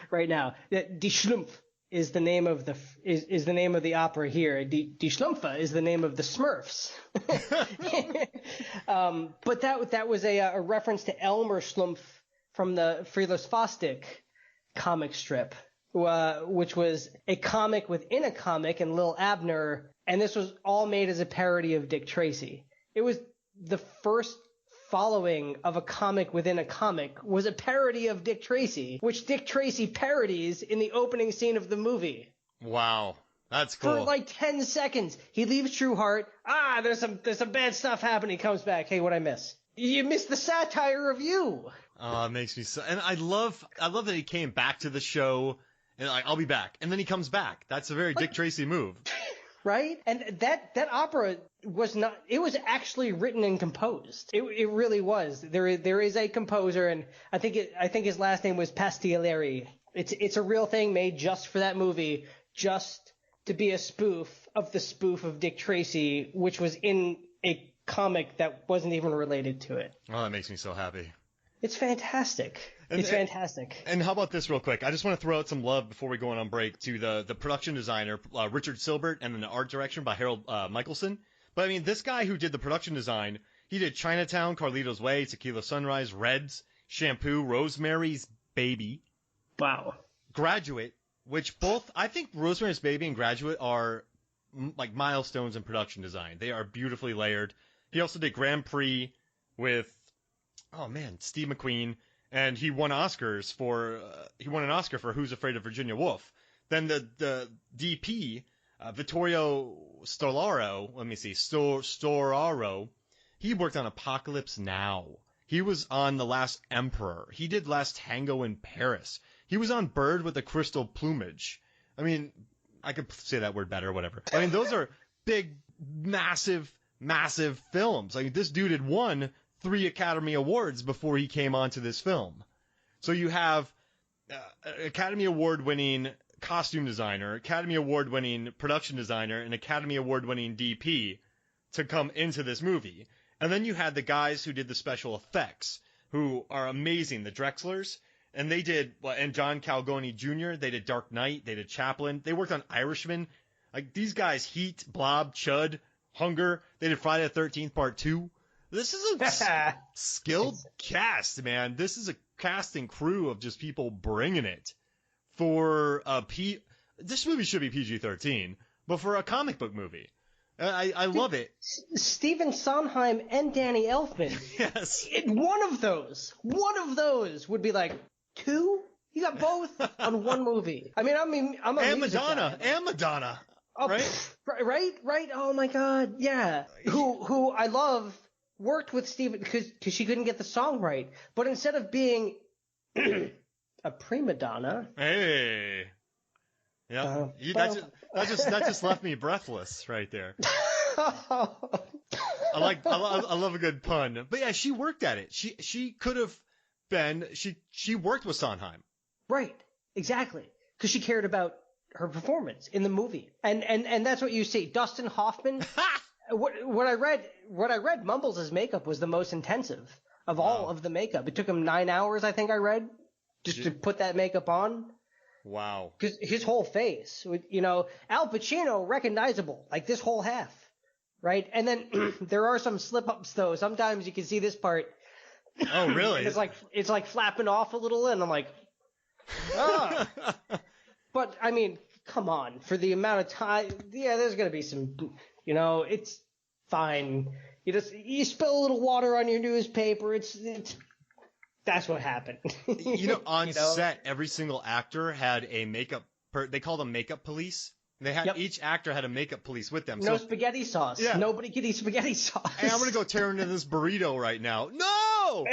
right now. Die Schlumpfe is the name of the opera here. Die Schlumpfe is the name of the Smurfs. But that was a reference to Elmer Schlumpf from the Friedrich Fosdick comic strip, which was a comic within a comic, and Lil Abner, and this was all made as a parody of Dick Tracy. It was the first following of a comic within a comic was a parody of Dick Tracy, which Dick Tracy parodies in the opening scene of the movie. Wow, that's cool. For like 10 seconds, he leaves True Heart. There's some bad stuff happening. He comes back. Hey, what'd I miss? You missed the satire of you. Oh, it makes me so. And I love that he came back to the show and like, I'll be back, and then he comes back. That's a very Dick Tracy move. Right? And that opera was not, it was actually written and composed. It really was. There is a composer, and I think his last name was Pastiglieri. It's a real thing made just for that movie, just to be a spoof of Dick Tracy, which was in a comic that wasn't even related to it. Oh, that makes me so happy. It's fantastic. It's fantastic. And how about this real quick? I just want to throw out some love before we go on break to the production designer, Richard Silbert, and then the art direction by Harold Michelson. But, this guy who did the production design, he did Chinatown, Carlito's Way, Tequila Sunrise, Reds, Shampoo, Rosemary's Baby. Wow. Graduate, which I think Rosemary's Baby and Graduate are like milestones in production design. They are beautifully layered. He also did Grand Prix with, Steve McQueen. And he won an Oscar for Who's Afraid of Virginia Woolf. Then the DP, Vittorio Storaro, he worked on Apocalypse Now. He was on The Last Emperor. He did Last Tango in Paris. He was on Bird with the Crystal Plumage. I could say that word better or whatever. Those are big, massive, massive films. This dude had won 3 Academy Awards before he came onto this film. So you have Academy Award-winning costume designer, Academy Award-winning production designer, and Academy Award-winning DP to come into this movie. And then you had the guys who did the special effects, who are amazing, the Drexlers. And they did, and John Calgoni Jr., they did Dark Knight, they did Chaplin. They worked on Irishman. These guys, Heat, Blob, Chud, Hunger. They did Friday the 13th Part 2. This is a skilled cast, man. This is a cast and crew of just people bringing it for this movie should be PG-13, but for a comic book movie. I love it. Stephen Sondheim and Danny Elfman. Yes. One of those would be like 2. You got both on one movie. I'm a music guy. And Madonna. Oh, right? Right. Oh my God. Yeah. Who I love worked with Stephen because she couldn't get the song right. But instead of being a prima donna. Hey. Yeah. That just left me breathless right there. I love a good pun. But yeah, she worked at it. She could have been she worked with Sondheim. Right. Exactly. Because she cared about her performance in the movie. And that's what you see. Dustin Hoffman. What I read Mumbles' makeup was the most intensive of all of the makeup. It took him 9 hours, I think I read, just to put that makeup on. Wow. Because his whole face, Al Pacino, recognizable, like this whole half, right? And then there are some slip-ups, though. Sometimes you can see this part. Oh, really? It's like flapping off a little, and I'm like, oh. But, I mean, come on. For the amount of time, yeah, there's going to be some, it's fine. You spill a little water on your newspaper, that's what happened. On set, every single actor had a makeup. They called them makeup police. They had each actor had a makeup police with them. No spaghetti sauce. Yeah. Nobody could eat spaghetti sauce. Hey, I'm gonna go tear into this burrito right now. No.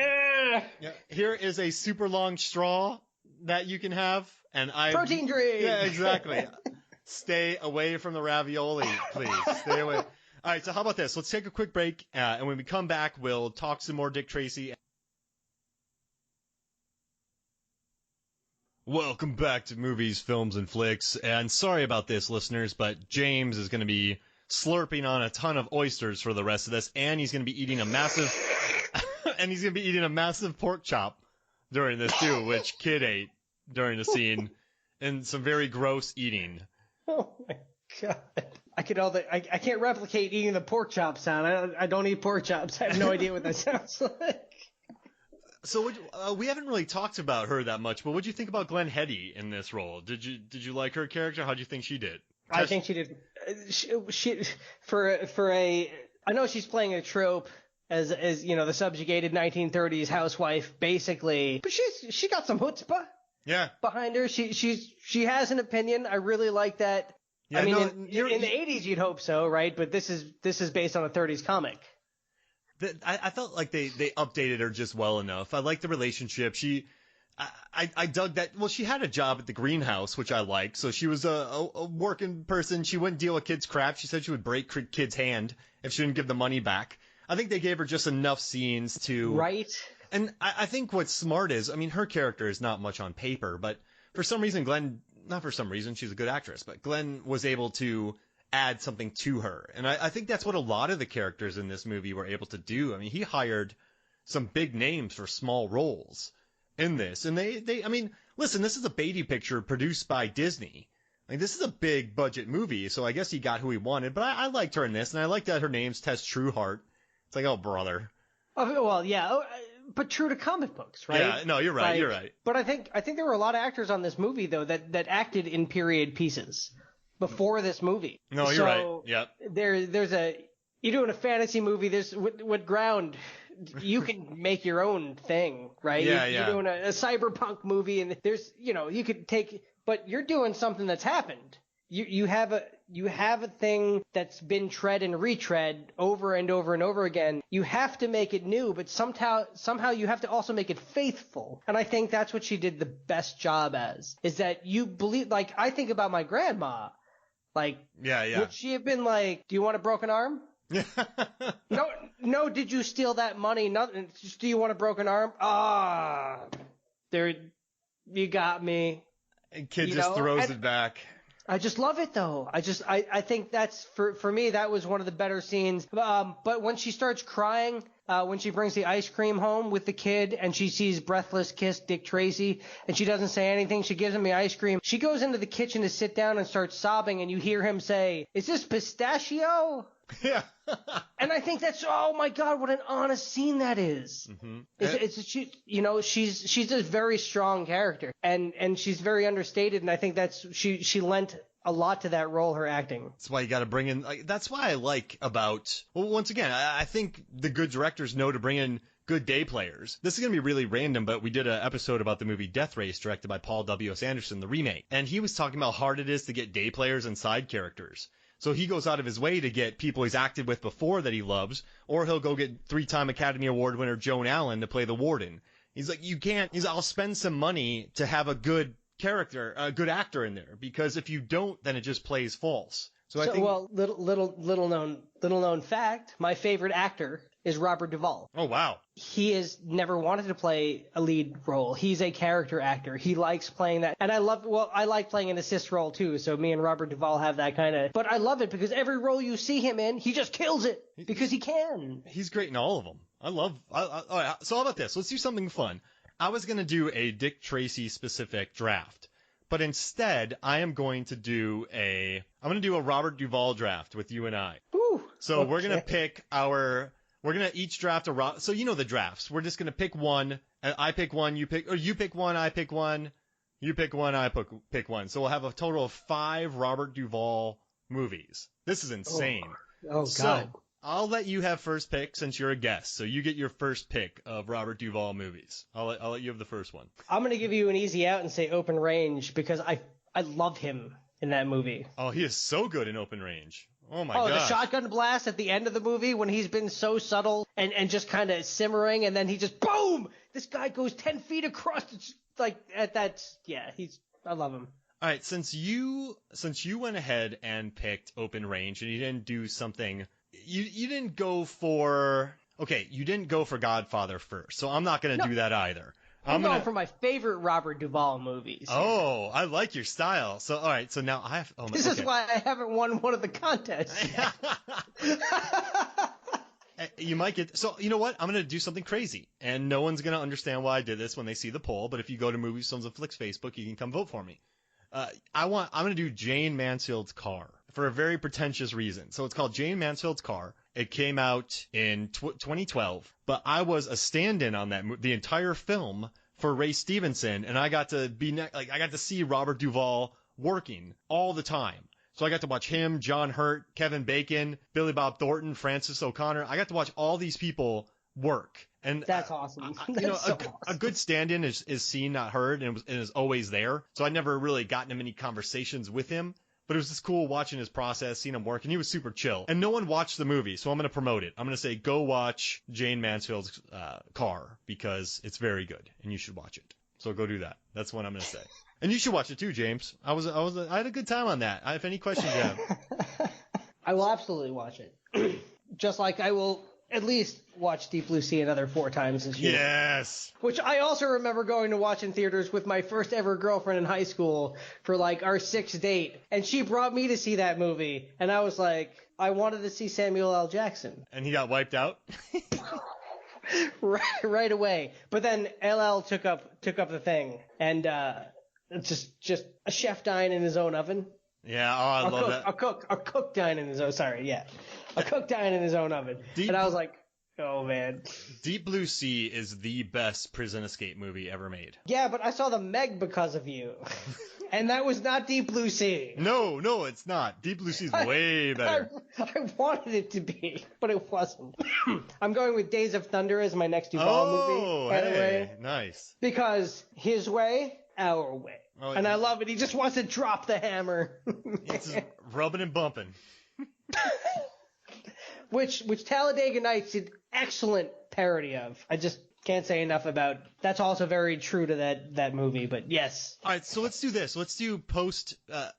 Yeah, here is a super long straw that you can have, and protein drink. Yeah, exactly. Stay away from the ravioli, please. Stay away. All right. So how about this? Let's take a quick break, and when we come back, we'll talk some more Dick Tracy. Welcome back to Movies, Films, and Flicks, and sorry about this, listeners, but James is going to be slurping on a ton of oysters for the rest of this, and he's going to be eating a massive, pork chop during this too, which Kid ate during the scene, and some very gross eating. Oh my God. I can't replicate eating the pork chop sound. I don't eat pork chops. I have no idea what that sounds like. So we haven't really talked about her that much, but what did you think about Glenne Headey in this role? Did you like her character? How do you think she did? I think she did. I know she's playing a trope as the subjugated 1930s housewife, basically, but she got some chutzpah. Yeah. Behind her, she has an opinion. I really like that. Yeah, in the 80s you'd hope so, right? But this is based on a 30s comic. I felt like they updated her just well enough. I liked the relationship. I dug that. Well, she had a job at the greenhouse, which I liked. So she was a working person. She wouldn't deal with kids' crap. She said she would break kids' hand if she didn't give the money back. I think they gave her just enough scenes to... Right. And I think what's smart is, her character is not much on paper, but for some reason, not for some reason, she's a good actress, but Glenne was able to add something to her. And I think that's what a lot of the characters in this movie were able to do. He hired some big names for small roles in this. And listen, this is a Beatty picture produced by Disney. This is a big budget movie, so I guess he got who he wanted. But I liked her in this, and I liked that her name's Tess Trueheart. It's like, oh, brother. Oh, well, yeah, but true to comic books, right? Yeah, no, you're right, you're right. But I think there were a lot of actors on this movie, though, that acted in period pieces before this movie. No, you're right. Yep. You're doing a fantasy movie. There's what ground you can make your own thing, right? Yeah, You're doing a cyberpunk movie, and there's you could take, but you're doing something that's happened. You have a thing that's been tread and retread over and over and over again. You have to make it new, but somehow you have to also make it faithful. And I think that's what she did the best job as, is that you believe, like, I think about my grandma. Like, yeah. Would she have been like, do you want a broken arm? No, did you steal that money? Nothing. Do you want a broken arm? You got me. And kid just throws it back. I just love it, though. I think that's, for me, that was one of the better scenes. But when she starts crying, when she brings the ice cream home with the kid and she sees breathless kiss Dick Tracy and she doesn't say anything, she gives him the ice cream. She goes into the kitchen to sit down and starts sobbing, and you hear him say, "Is this pistachio?" Yeah. And I think that's, oh my God, what an honest scene that is. Mm-hmm. She's a very strong character, and she's very understated, and I think she lent a lot to that role, her acting. That's why you got to bring in, that's why I like about, well, once again, I think the good directors know to bring in good day players. This is going to be really random, but we did an episode about the movie Death Race, directed by Paul W.S. Anderson, the remake. And he was talking about how hard it is to get day players and side characters. So he goes out of his way to get people he's acted with before that he loves, or he'll go get 3-time Academy Award winner Joan Allen to play the warden. He's like, I'll spend some money to have a good character, a good actor in there, because if you don't, then it just plays false. So I think, well, little known fact, my favorite actor is Robert Duvall. Oh, wow. He has never wanted to play a lead role. He's a character actor. He likes playing that. And I like playing an assist role too. So me and Robert Duvall have that kind of, but I love it because every role you see him in, he just kills it because he can. He's great in all of them. All right, so how about this? Let's do something fun. I was going to do a Dick Tracy specific draft, but instead I am going to do a Robert Duvall draft with you and I. Ooh, so okay. We're going to each draft so you know the drafts. We're just going to pick one. I pick one, you pick one, I pick one, you pick one, I pick one. So we'll have a total of 5 Robert Duvall movies. This is insane. Oh God. So I'll let you have first pick since you're a guest. So you get your first pick of Robert Duvall movies. I'll let you have the first one. I'm going to give you an easy out and say Open Range because I love him in that movie. Oh, he is so good in Open Range. Oh my god. Oh, the shotgun blast at the end of the movie when he's been so subtle and just kind of simmering, and then he just boom! This guy goes 10 feet across. I love him. All right, since you went ahead and picked Open Range and you didn't do something, you didn't go for Godfather first, so I'm not going to do that either. I'm going for my favorite Robert Duvall movies. Oh, I like your style. So, all right. So now I have. This is why I haven't won one of the contests. You might get. So, you know what? I'm going to do something crazy, and no one's going to understand why I did this when they see the poll. But if you go to Movies, Films, and Flicks Facebook, you can come vote for me. I'm going to do Jane Mansfield's Car for a very pretentious reason. So it's called Jane Mansfield's Car. It came out in 2012, but I was a stand-in on the entire film for Ray Stevenson, and I got to I got to see Robert Duvall working all the time. So I got to watch him, John Hurt, Kevin Bacon, Billy Bob Thornton, Francis O'Connor. I got to watch all these people work. And that's awesome. A good stand-in is seen, not heard, and is always there. So I never really got into many conversations with him. But it was just cool watching his process, seeing him work, and he was super chill. And no one watched the movie, so I'm going to promote it. I'm going to say, go watch Jane Mansfield's Car, because it's very good, and you should watch it. So go do that. That's what I'm going to say. And you should watch it too, James. I had a good time on that. If any questions you have. I will absolutely watch it. Just like I will at least watch Deep Blue Sea another 4 times this year. Yes! Which I also remember going to watch in theaters with my first ever girlfriend in high school for like our 6th date. And she brought me to see that movie. And I was like, I wanted to see Samuel L. Jackson. And he got wiped out? right away. But then LL took up the thing. And just a chef dying in his own oven. Yeah, I love that. A cook dying in his own, sorry, yeah. A cook dying in his own oven. And I was like, oh, man. Deep Blue Sea is the best prison escape movie ever made. Yeah, but I saw the Meg because of you. And that was not Deep Blue Sea. No, it's not. Deep Blue Sea is way better. I wanted it to be, but it wasn't. I'm going with Days of Thunder as my next Duvall movie, by the way. Nice. Because his way, our way. Oh, and I love it. He just wants to drop the hammer. It's rubbing and bumping. Which Talladega Nights did excellent parody of. I just can't say enough about. That's also very true to that movie, but yes. All right, so let's do this. Let's do post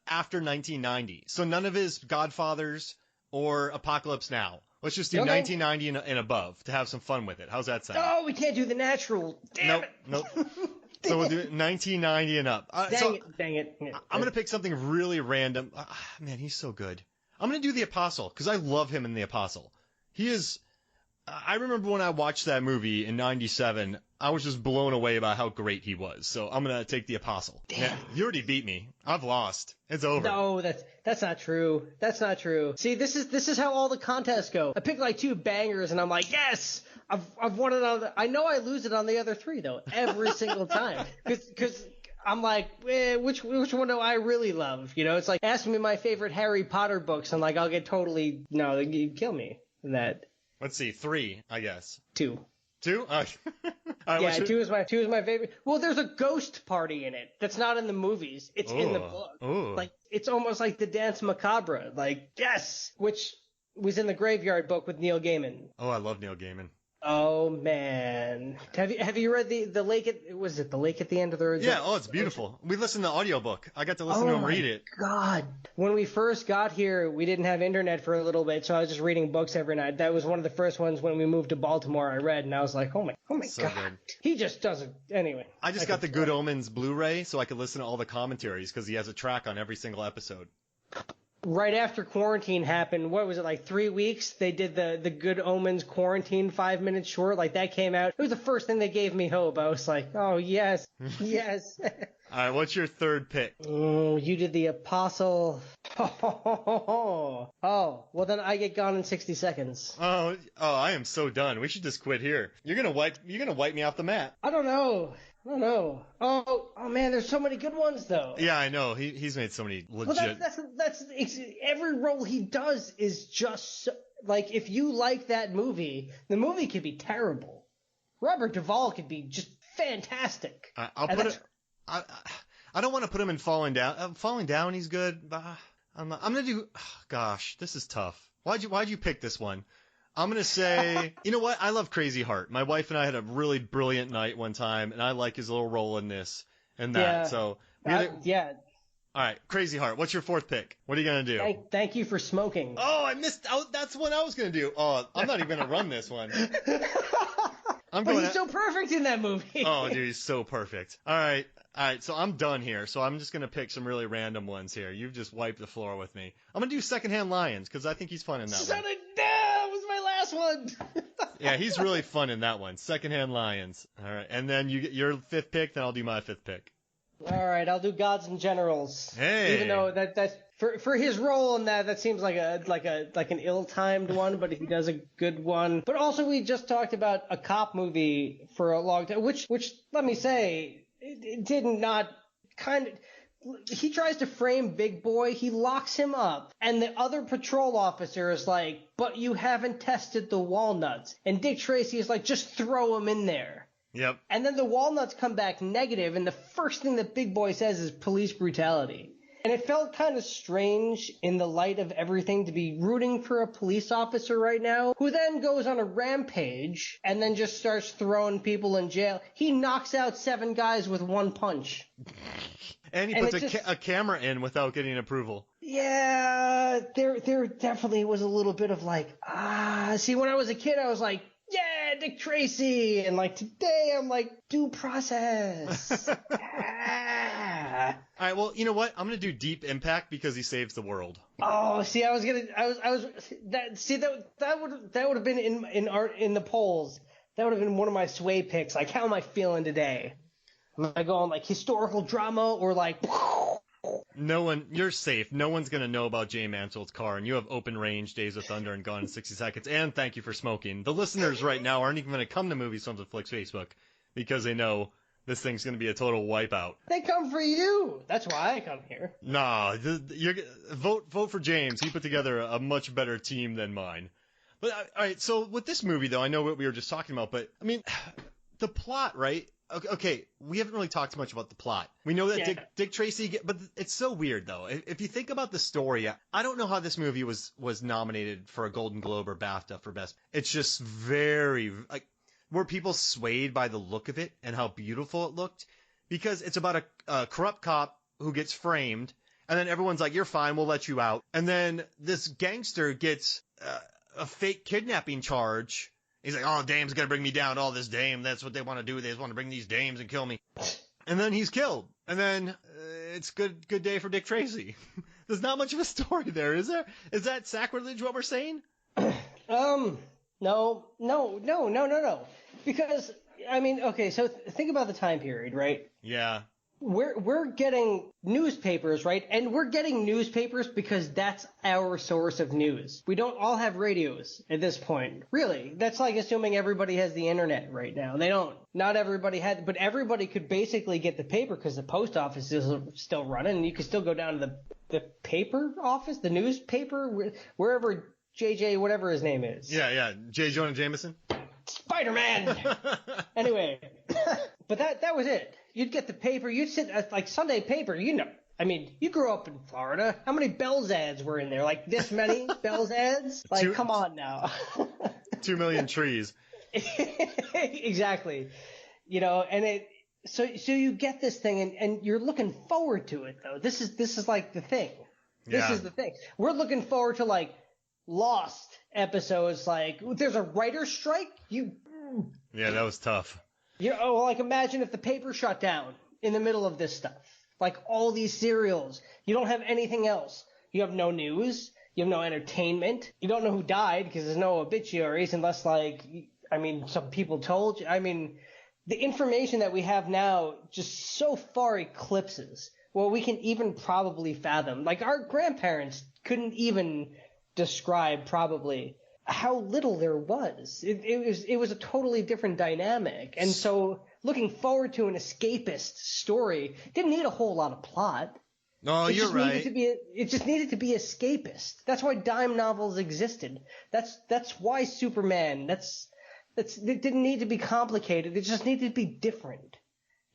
after 1990. So none of his Godfathers or Apocalypse Now. Let's just do 1990 and above to have some fun with it. How's that sound? Oh, we can't do The Natural. Damn it. Nope. So we'll do 1990 and up. Dang it. I'm going to pick something really random. Man, he's so good. I'm going to do The Apostle because I love him in The Apostle. He is. I remember when I watched that movie in '97. I was just blown away by how great he was. So I'm gonna take the Apostle. Damn. Yeah, you already beat me. I've lost. It's over. No, that's not true. That's not true. See, this is how all the contests go. I pick like 2 bangers, and I'm like, yes, I've won it on. I know I lose it on the other 3 though, every single time, because I'm like, which one do I really love? You know, it's like ask me my favorite Harry Potter books, and like I'll get totally you'd kill me in that. Let's see, 3, I guess. 2. 2? All right, Yeah, 2 is my favorite. Well, there's a ghost party in it that's not in the movies. It's in the book. Ooh. Like it's almost like the Dance Macabre. Like yes, which was in the Graveyard book with Neil Gaiman. Oh, I love Neil Gaiman. Oh man, have you read the lake at the lake at the end of the Yeah, oh, it's beautiful. We listened to the audiobook. I got to listen to him read it. God, when we first got here, we didn't have internet for a little bit, so I was just reading books every night. That was one of the first ones when we moved to Baltimore I read, and I was like, oh my So God, good. he just doesn't. Anyway, I just got the Good Omens Blu-ray so I could listen to all the commentaries because he has a track on every single episode. Right after quarantine happened, what was it, like 3 weeks? They did the Good Omens quarantine 5 minutes short. Like that came out. It was the first thing that gave me hope. I was like, oh yes, yes. All right, what's your third pick? You did the Apostle. Oh, well then I get Gone in 60 Seconds. Oh, I am so done. We should just quit here. You're gonna wipe me off the map. I don't know. Oh man, there's so many good ones though. Yeah, I know. He's made so many legit. Well, that's every role he does is just like if you like that movie, the movie could be terrible. Robert Duvall could be just fantastic. I'll put it. I don't want to put him in Falling Down. Falling Down, he's good. I'm gonna do. Gosh, this is tough. Why'd you pick this one? I'm going to say, you know what? I love Crazy Heart. My wife and I had a really brilliant night one time, and I like his little role in this and that. Yeah. So, yeah. All right, Crazy Heart. What's your 4th pick? What are you going to do? Thank you for smoking. Oh, I missed out. That's what I was going to do. Oh, I'm not even going to run this one. But he's so perfect in that movie. Oh, dude, he's so perfect. All right, so I'm done here. So I'm just going to pick some really random ones here. You've just wiped the floor with me. I'm going to do Secondhand Lions because I think he's fun in that one. That was my last one. Yeah, he's really fun in that one. Secondhand Lions. All right, and then you get your 5th pick, then I'll do my 5th pick. All right, I'll do Gods and Generals. Hey. Even though that's for his role in that seems like an ill-timed one, but he does a good one. But also, we just talked about a cop movie for a long time, which let me say, it did not kind of. He tries to frame Big Boy, he locks him up, and the other patrol officer is like, but you haven't tested the walnuts. And Dick Tracy is like, just throw him in there. Yep. And then the walnuts come back negative, and the first thing that Big Boy says is police brutality. And it felt kind of strange in the light of everything to be rooting for a police officer right now, who then goes on a rampage and then just starts throwing people in jail. He knocks out 7 guys with 1 punch. And he puts a camera in without getting approval. Yeah, there definitely was a little bit of like, see, when I was a kid, I was like, yeah, Dick Tracy. And like today, I'm like, due process. All right, well, you know what? I'm going to do Deep Impact because he saves the world. Oh, see, that would have been in the polls. That would have been one of my sway picks. Like, how am I feeling today? Am I going like historical drama or like? You're safe. No one's going to know about Jay Mansfield's car, and you have Open Range, Days of Thunder, and Gone in 60 Seconds, and Thank You for Smoking. The listeners right now aren't even going to come to Movies, Films, and Flicks Facebook because they know this thing's going to be a total wipeout. They come for you. That's why I come here. Nah, vote for James. He put together a much better team than mine. But all right, so with this movie, though, I know what we were just talking about, but I mean, the plot, right? Okay, we haven't really talked much about the plot. We know that Dick Tracy, but it's so weird though. If you think about the story, I don't know how this movie was nominated for a Golden Globe or BAFTA for best. It's just very like. Were people swayed by the look of it and how beautiful it looked? Because it's about a corrupt cop who gets framed, and then everyone's like, you're fine, we'll let you out. And then this gangster gets a fake kidnapping charge. He's like, oh, dame's gonna bring me down. Oh, this dame, that's what they want to do. They just want to bring these dames and kill me. And then he's killed. And then it's good day for Dick Tracy. There's not much of a story there, is there? Is that sacrilege what we're saying? No. Because I mean, okay, so think about the time period, right? Yeah. We're getting newspapers, right? And we're getting newspapers because that's our source of news. We don't all have radios at this point. Really. That's like assuming everybody has the internet right now. They don't. Not everybody had, but everybody could basically get the paper because the post office is still running. And you can still go down to the paper office, the newspaper, wherever JJ, whatever his name is. Yeah. J. Jonah Jameson. Spider-Man! Anyway, but that was it. You'd get the paper, you'd sit at like Sunday paper, you know. I mean, you grew up in Florida. How many Bell's ads were in there? Like this many Bell's ads? Like, come on now. 2 million trees. Exactly. You know, and so you get this thing and you're looking forward to it though. This is like the thing. This is the thing. We're looking forward to like Lost episodes, like there's a writer's strike. Yeah, that was tough. Like imagine if the paper shut down in the middle of this stuff. Like all these serials, you don't have anything else. You have no news. You have no entertainment. You don't know who died because there's no obituaries unless some people told you. I mean, the information that we have now just so far eclipses what we can even probably fathom. Like our grandparents couldn't even describe probably how little there was. It was a totally different dynamic. And so looking forward to an escapist story didn't need a whole lot of plot. No, you're right. It just needed to be escapist. That's why dime novels existed. That's why Superman. It didn't need to be complicated. It just needed to be different.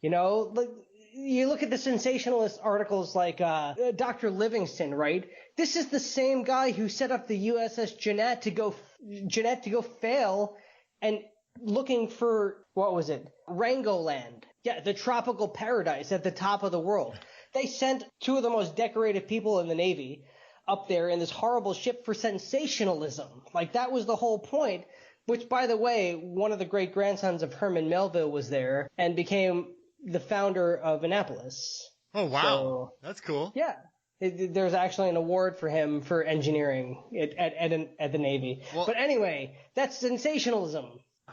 You know, like you look at the sensationalist articles like Dr. Livingston, right? This is the same guy who set up the USS Jeanette to go fail and looking for, what was it? Rangoland. Yeah, the tropical paradise at the top of the world. They sent two of the most decorated people in the Navy up there in this horrible ship for sensationalism. Like that was the whole point, which by the way, one of the great grandsons of Herman Melville was there and became the founder of Annapolis. Oh, wow. So, that's cool. Yeah. There's actually an award for him for engineering at the Navy. Well, but anyway, that's sensationalism.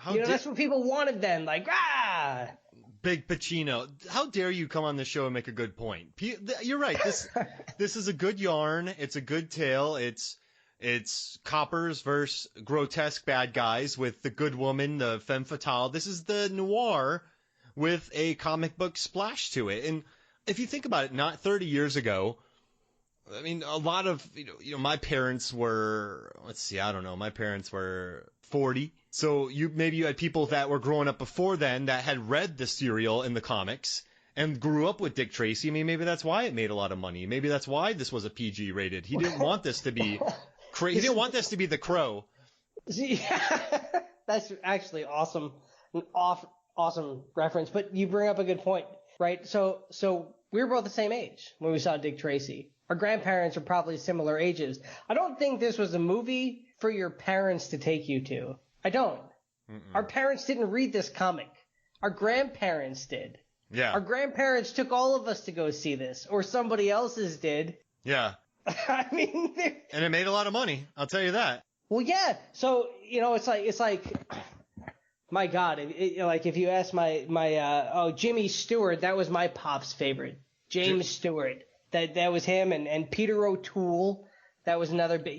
That's what people wanted then. Like, Big Pacino. How dare you come on this show and make a good point? You're right. This is a good yarn. It's a good tale. It's coppers versus grotesque bad guys with the good woman, the femme fatale. This is the noir with a comic book splash to it. And if you think about it, not 30 years ago, I mean, a lot of, my parents were, my parents were 40. So maybe you had people that were growing up before then that had read the serial in the comics and grew up with Dick Tracy. I mean, maybe that's why it made a lot of money. Maybe that's why this was a PG rated. He didn't want this to be he didn't want this to be The Crow. Yeah, that's actually awesome. An awesome reference. But you bring up a good point, right? So we were both the same age when we saw Dick Tracy. Our grandparents are probably similar ages. I don't think this was a movie for your parents to take you to. I don't. Mm-mm. Our parents didn't read this comic. Our grandparents did. Yeah. Our grandparents took all of us to go see this, or somebody else's did. Yeah. I mean, and it made a lot of money. I'll tell you that. Well, yeah. So it's like, my God. Like if you ask my Jimmy Stewart, that was my pop's favorite. James Stewart. That was him, and Peter O'Toole. That was another bit.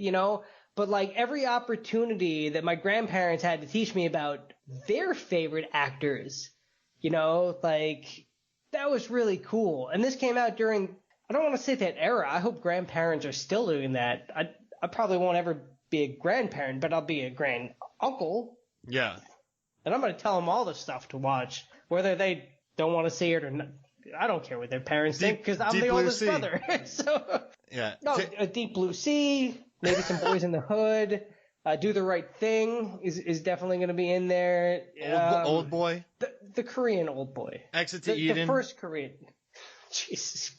But like every opportunity that my grandparents had to teach me about their favorite actors, like that was really cool. And this came out during, I don't want to say that era. I hope grandparents are still doing that. I probably won't ever be a grandparent, but I'll be a grand uncle. Yeah. And I'm going to tell them all the stuff to watch, whether they don't want to see it or not. I don't care what their parents think because I'm the oldest brother. So yeah. No, a Deep Blue Sea. Maybe some Boys in the Hood. Do the Right Thing is definitely going to be in there. Old Boy? The Korean Old Boy. Exit to Eden. The first Korean. Jesus.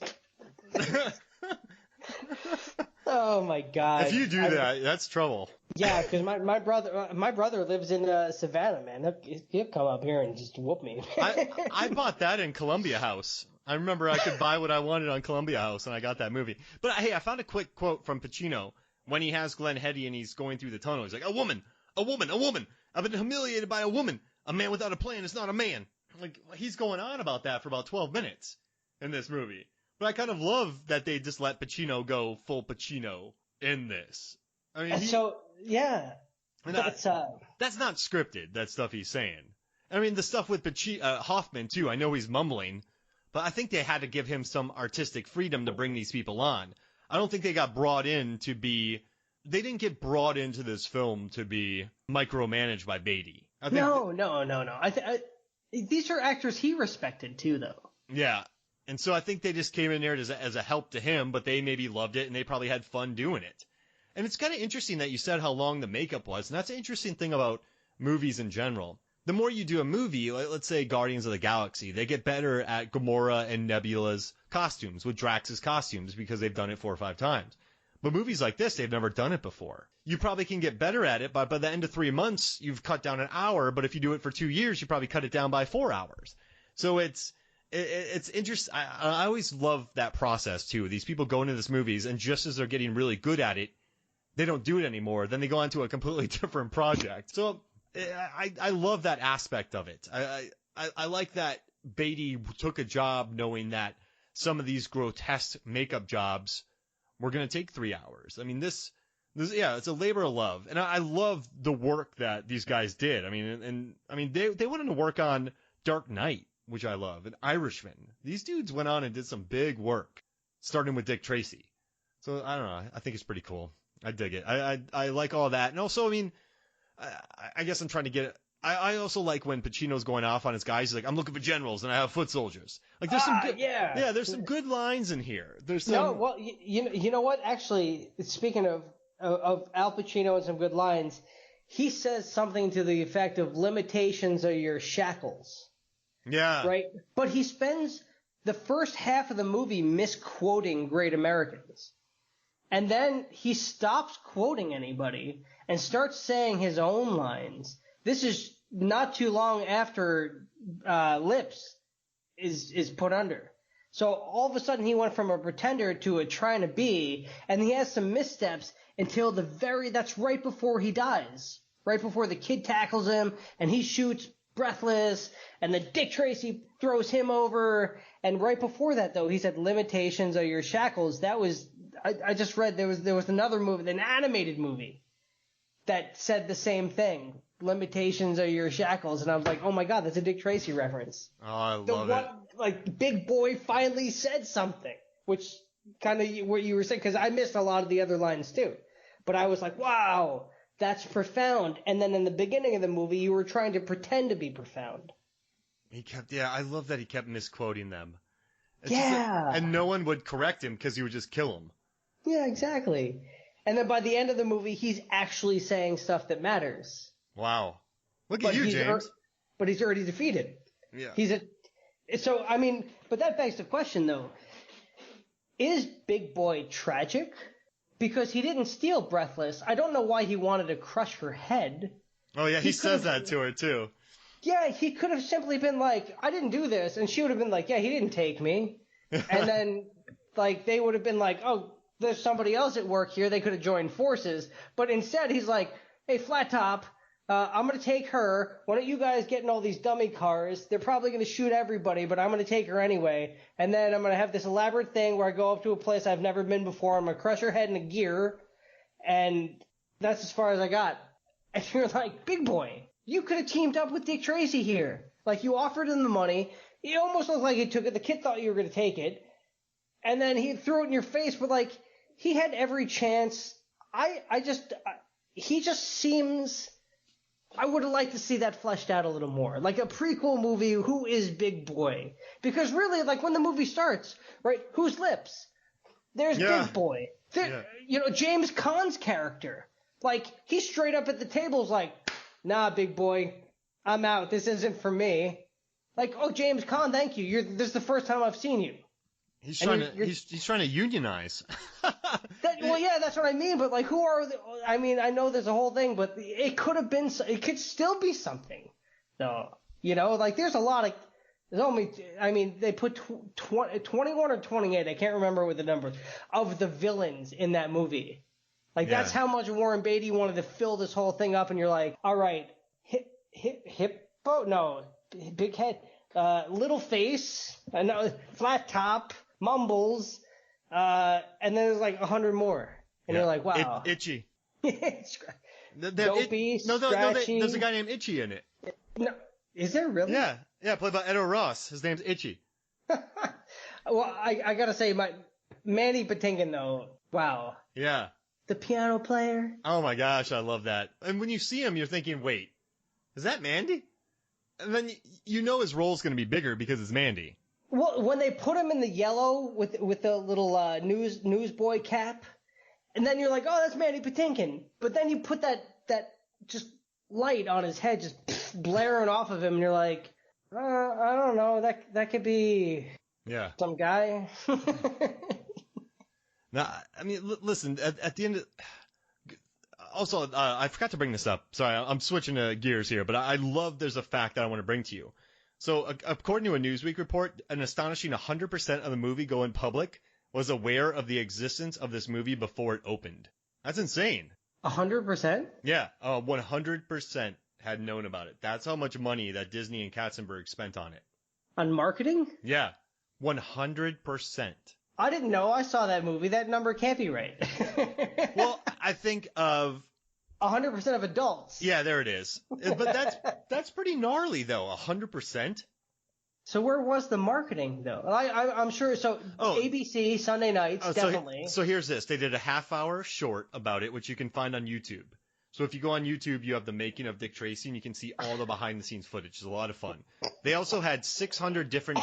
Oh, my God. If you do that, that's trouble. Yeah, because my brother lives in Savannah, man. He'll come up here and just whoop me. I bought that in Columbia House. I remember I could buy what I wanted on Columbia House, and I got that movie. But, hey, I found a quick quote from Pacino. When he has Glenne Headey and he's going through the tunnel, he's like, a woman. I've been humiliated by a woman. a man without a plan is not a man. Like, he's going on about that for about 12 minutes in this movie. But I kind of love that they just let Pacino go full Pacino in this. I mean, that's not scripted, that stuff he's saying. I mean, the stuff with Hoffman, too, I know he's mumbling, but I think they had to give him some artistic freedom to bring these people on. I don't think they got brought in to be... They didn't get brought into this film to be micromanaged by Beatty. No. These are actors he respected, too, though. Yeah. And so I think they just came in there as a help to him, but they maybe loved it, and they probably had fun doing it. And it's kind of interesting that you said how long the makeup was, and that's an interesting thing about movies in general. The more you do a movie, let's say Guardians of the Galaxy, they get better at Gamora and Nebula's costumes, with Drax's costumes, because they've done it 4 or 5 times. But movies like this, they've never done it before. You probably can get better at it, but by the end of 3 months, you've cut down an hour, but if you do it for 2 years, you probably cut it down by 4 hours. So it's interesting. I always love that process, too. These people go into these movies, and just as they're getting really good at it, they don't do it anymore. Then they go on to a completely different project. So I love that aspect of it. I like that Beatty took a job knowing that some of these grotesque makeup jobs were going to take 3 hours. I mean, this it's a labor of love. And I love the work that these guys did. I mean, they went on to work on Dark Knight, which I love, and Irishman. These dudes went on and did some big work, starting with Dick Tracy. So, I don't know. I think it's pretty cool. I dig it. I like all that. And also, I mean, I guess I'm trying to get it. I also like when Pacino's going off on his guys. He's like, I'm looking for generals and I have foot soldiers. Like, there's some good, there's some good lines in here. There's some. No, well, you know what? Actually, speaking of Al Pacino and some good lines, he says something to the effect of limitations are your shackles. Yeah. Right? But he spends the first half of the movie misquoting Great Americans. And then he stops quoting anybody and starts saying his own lines. This is not too long after Lips is put under. So all of a sudden he went from a pretender to a trying to be, and he has some missteps until that's right before he dies. Right before the kid tackles him and he shoots breathless, and then Dick Tracy throws him over. And right before that, though, he said limitations are your shackles. That was, I just read there was another movie, an animated movie, that said the same thing. Limitations are your shackles. And I was like, oh my God, that's a Dick Tracy reference. Oh, I love it. Like, Big Boy finally said something, which kind of what you were saying, because I missed a lot of the other lines too. But I was like, wow, that's profound. And then in the beginning of the movie, you were trying to pretend to be profound. I love that he kept misquoting them. And no one would correct him because he would just kill him. Yeah, exactly. And then by the end of the movie, he's actually saying stuff that matters. Wow. Look at you, James. But he's already defeated. Yeah. But that begs the question, though. Is Big Boy tragic? Because he didn't steal Breathless. I don't know why he wanted to crush her head. Oh, yeah, he says that to her, too. Yeah, he could have simply been like, I didn't do this. And she would have been like, yeah, he didn't take me. And then, like, they would have been like, oh, there's somebody else at work here. They could have joined forces. But instead, he's like, hey, Flat Top, I'm going to take her. Why don't you guys get in all these dummy cars? They're probably going to shoot everybody, but I'm going to take her anyway. And then I'm going to have this elaborate thing where I go up to a place I've never been before. I'm going to crush her head in a gear. And that's as far as I got. And you're like, Big Boy, you could have teamed up with Dick Tracy here. Like, you offered him the money. It almost looked like he took it. The kid thought you were going to take it. And then he threw it in your face. But, like, he had every chance. He just seems... I would have liked to see that fleshed out a little more. Like a prequel movie, who is Big Boy? Because really, like when the movie starts, right, who's Lips? There's Big Boy. James Caan's character. Like, he's straight up at the tables like, nah, Big Boy, I'm out. This isn't for me. Like, oh, James Caan, thank you. This is the first time I've seen you. He's trying to unionize. That's what I mean. But like, I know there's a whole thing, but it could still be something. So, like there's a lot of, they put 21 or 28, I can't remember what the number, of the villains in that movie. Like that's how much Warren Beatty wanted to fill this whole thing up. And you're like, all right, hip no, big head, little face, flat top, mumbles, and then there's like 100 more, and you're like, wow, Itchy. Dopey, scratchy. There's a guy named Itchy in it. No, is there really? Yeah, played by Edo Ross. His name's Itchy. Well, I gotta say, Mandy Patinkin though, wow. Yeah. The piano player. Oh my gosh, I love that. And when you see him, you're thinking, wait, is that Mandy? And then you know his role's going to be bigger because it's Mandy. Well, when they put him in the yellow with the little newsboy cap, and then you're like, oh, that's Mandy Patinkin. But then you put that just light on his head, just blaring off of him, and you're like, I don't know, that could be some guy. Now, I mean, listen, at the end of... Also, I forgot to bring this up. Sorry, I'm switching gears here, but I love there's a fact that I want to bring to you. So, according to a Newsweek report, an astonishing 100% of the movie-going public was aware of the existence of this movie before it opened. That's insane. 100%? Yeah, 100% had known about it. That's how much money that Disney and Katzenberg spent on it. On marketing? Yeah, 100%. I didn't know. I saw that movie. That number can't be right. Well, I think of 100% of adults. Yeah, there it is. But that's pretty gnarly, though. 100%. So where was the marketing, though? I'm sure. So ABC Sunday nights, definitely. So here's this. They did a half-hour short about it, which you can find on YouTube. So if you go on YouTube, you have the making of Dick Tracy, and you can see all the behind-the-scenes footage. It's a lot of fun. They also had 600 different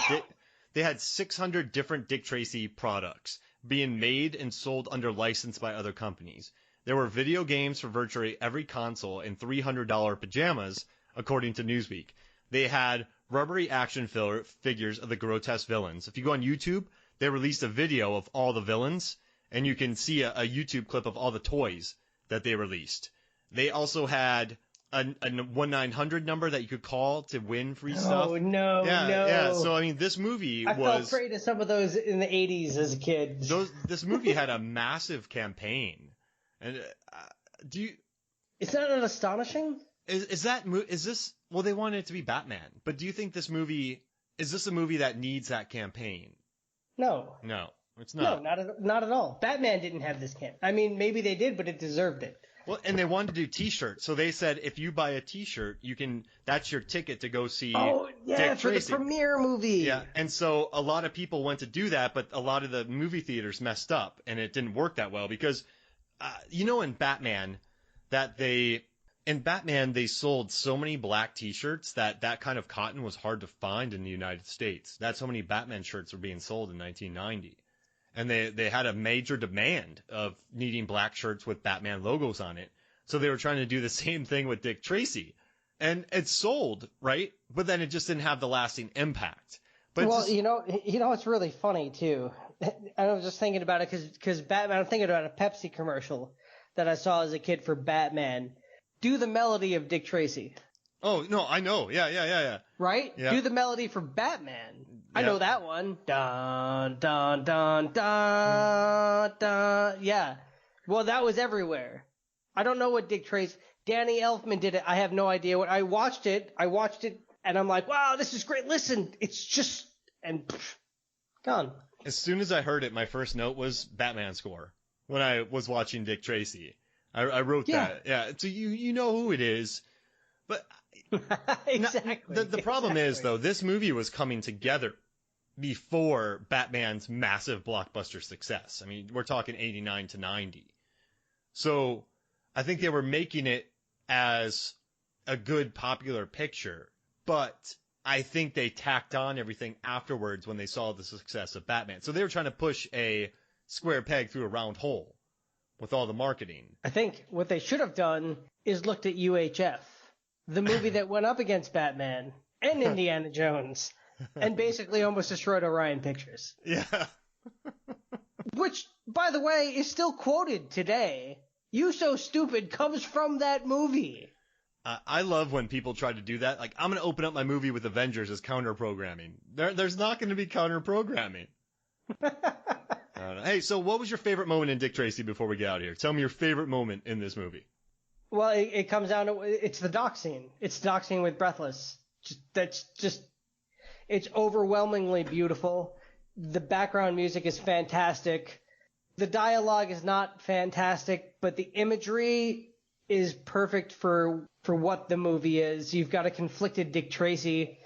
Dick Tracy products being made and sold under license by other companies. There were video games for virtually every console and $300 pajamas, according to Newsweek. They had rubbery action figures of the grotesque villains. If you go on YouTube, they released a video of all the villains, and you can see a YouTube clip of all the toys that they released. They also had a 1-900 number that you could call to win free stuff. Oh, no. Yeah. So, I mean, this movie I fell prey to some of those in the 80s as a kid. This movie had a massive campaign. And Is that not astonishing? Is this... Well, they wanted it to be Batman. But do you think is this a movie that needs that campaign? No. No, it's not. No, not at all. Batman didn't have this campaign. I mean, maybe they did, but it deserved it. Well, and they wanted to do T-shirts, so they said if you buy a T-shirt, that's your ticket to go see Dick for Tracy. The premiere movie. Yeah, and so a lot of people went to do that, but a lot of the movie theaters messed up, and it didn't work that well because, in Batman, they sold so many black T-shirts that kind of cotton was hard to find in the United States. That's how many Batman shirts were being sold in 1990. And they had a major demand of needing black shirts with Batman logos on it. So they were trying to do the same thing with Dick Tracy. And it sold, right? But then it just didn't have the lasting impact. But it's really funny, too. I was just thinking about it because Batman, I'm thinking about a Pepsi commercial that I saw as a kid for Batman. Do the melody of Dick Tracy. Oh, no, I know. Yeah. Right? Yeah. Do the melody for Batman. Yeah. I know that one. Dun, dun, dun, dun, dun. Yeah. Well, that was everywhere. I don't know what Dick Tracy... Danny Elfman did it. I have no idea what... I watched it, and I'm like, wow, this is great. Listen, it's just... And gone. As soon as I heard it, my first note was Batman score when I was watching Dick Tracy. I wrote that. Yeah. So you know who it is. But exactly. The problem is, though, this movie was coming together before Batman's massive blockbuster success. I mean, we're talking 89 to 90. So I think they were making it as a good popular picture, but I think they tacked on everything afterwards when they saw the success of Batman. So they were trying to push a square peg through a round hole with all the marketing. I think what they should have done is looked at UHF, the movie that went up against Batman and Indiana Jones, and basically almost destroyed Orion Pictures. Yeah. Which, by the way, is still quoted today. You So Stupid comes from that movie. I love when people try to do that. Like, I'm going to open up my movie with Avengers as counter-programming. There's not going to be counter-programming. Hey, so what was your favorite moment in Dick Tracy before we get out of here? Tell me your favorite moment in this movie. Well, it comes down to, it's the dock scene. It's the dock scene with Breathless. that's just, it's overwhelmingly beautiful. The background music is fantastic. The dialogue is not fantastic, but the imagery is perfect for what the movie is. You've got a conflicted Dick Tracy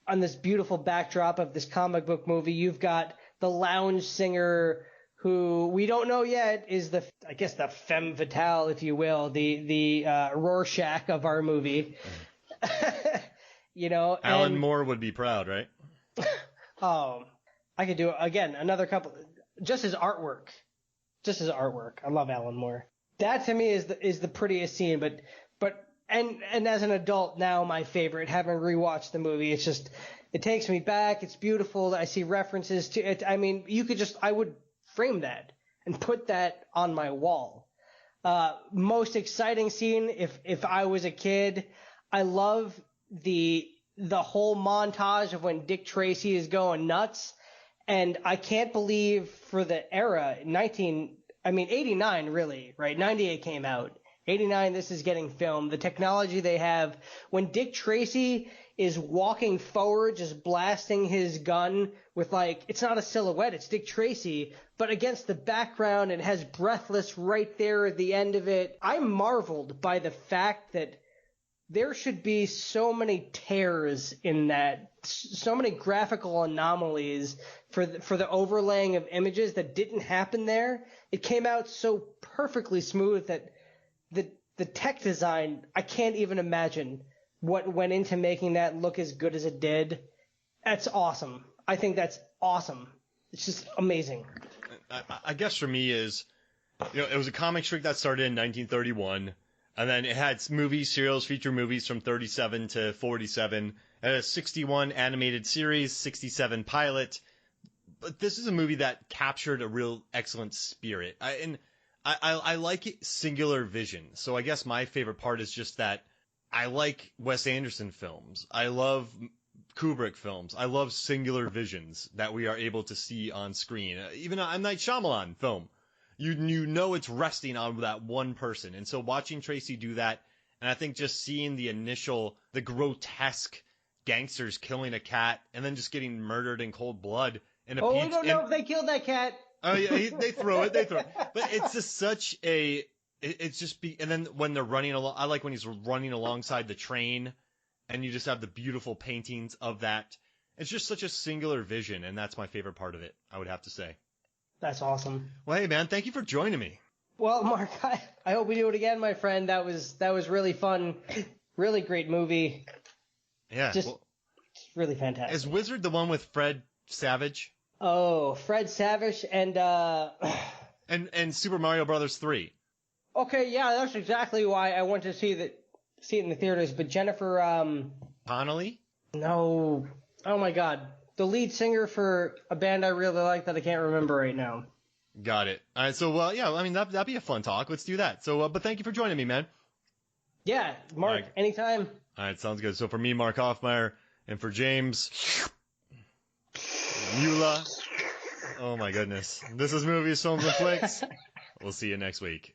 on this beautiful backdrop of this comic book movie. You've got the lounge singer who we don't know yet is the femme fatale, if you will, the Rorschach of our movie. Alan Moore would be proud, right? Oh, I could do it again. Another couple, just his artwork. I love Alan Moore. That to me is the prettiest scene, but as an adult now, my favorite, having rewatched the movie, it's just, it takes me back. It's beautiful. I see references to it. I mean, I would frame that and put that on my wall. Most exciting scene, if I was a kid, I love the whole montage of when Dick Tracy is going nuts. And I can't believe for the era, 89 really, right? 98 came out. 89, this is getting filmed. The technology they have, when Dick Tracy is walking forward, just blasting his gun with it's not a silhouette, it's Dick Tracy, but against the background, it has Breathless right there at the end of it. I marveled by the fact that there should be so many tears in that, so many graphical anomalies for the overlaying of images that didn't happen there. It came out so perfectly smooth that the tech design, I can't even imagine what went into making that look as good as it did. That's awesome. I think that's awesome. It's just amazing. I guess for me is, it was a comic strip that started in 1931. And then it had movies, serials, feature movies from 37 to 47. It had a 61 animated series, 67 pilot. But this is a movie that captured a real excellent spirit. I like it, singular vision. So I guess my favorite part is just that I like Wes Anderson films. I love Kubrick films. I love singular visions that we are able to see on screen. Even a M. Night Shyamalan film. You know it's resting on that one person. And so watching Tracy do that, and I think just seeing the grotesque gangsters killing a cat and then just getting murdered in cold blood in a we don't know if they killed that cat. Oh yeah, they throw it. But it's just such a, and then when they're running along, I like when he's running alongside the train and you just have the beautiful paintings of that. It's just such a singular vision, and that's my favorite part of it, I would have to say. That's awesome. Well, hey, man, thank you for joining me. Well, Mark, I hope we do it again, my friend. That was really fun. Really great movie. Yeah. Just really fantastic. Is Wizard the one with Fred Savage? Oh, Fred Savage and Super Mario Brothers 3. Okay, yeah, that's exactly why I went to see it in the theaters. But Jennifer Connelly? No. Oh my God. The lead singer for a band I really like that I can't remember right now. Got it. All right, so yeah, I mean that'd be a fun talk. Let's do that. So, but thank you for joining me, man. Yeah, Mark, anytime. All right, sounds good. So for me, Mark Hoffmeyer, and for James Eula. Oh my goodness. This is Movies, Films, and Flicks. We'll see you next week.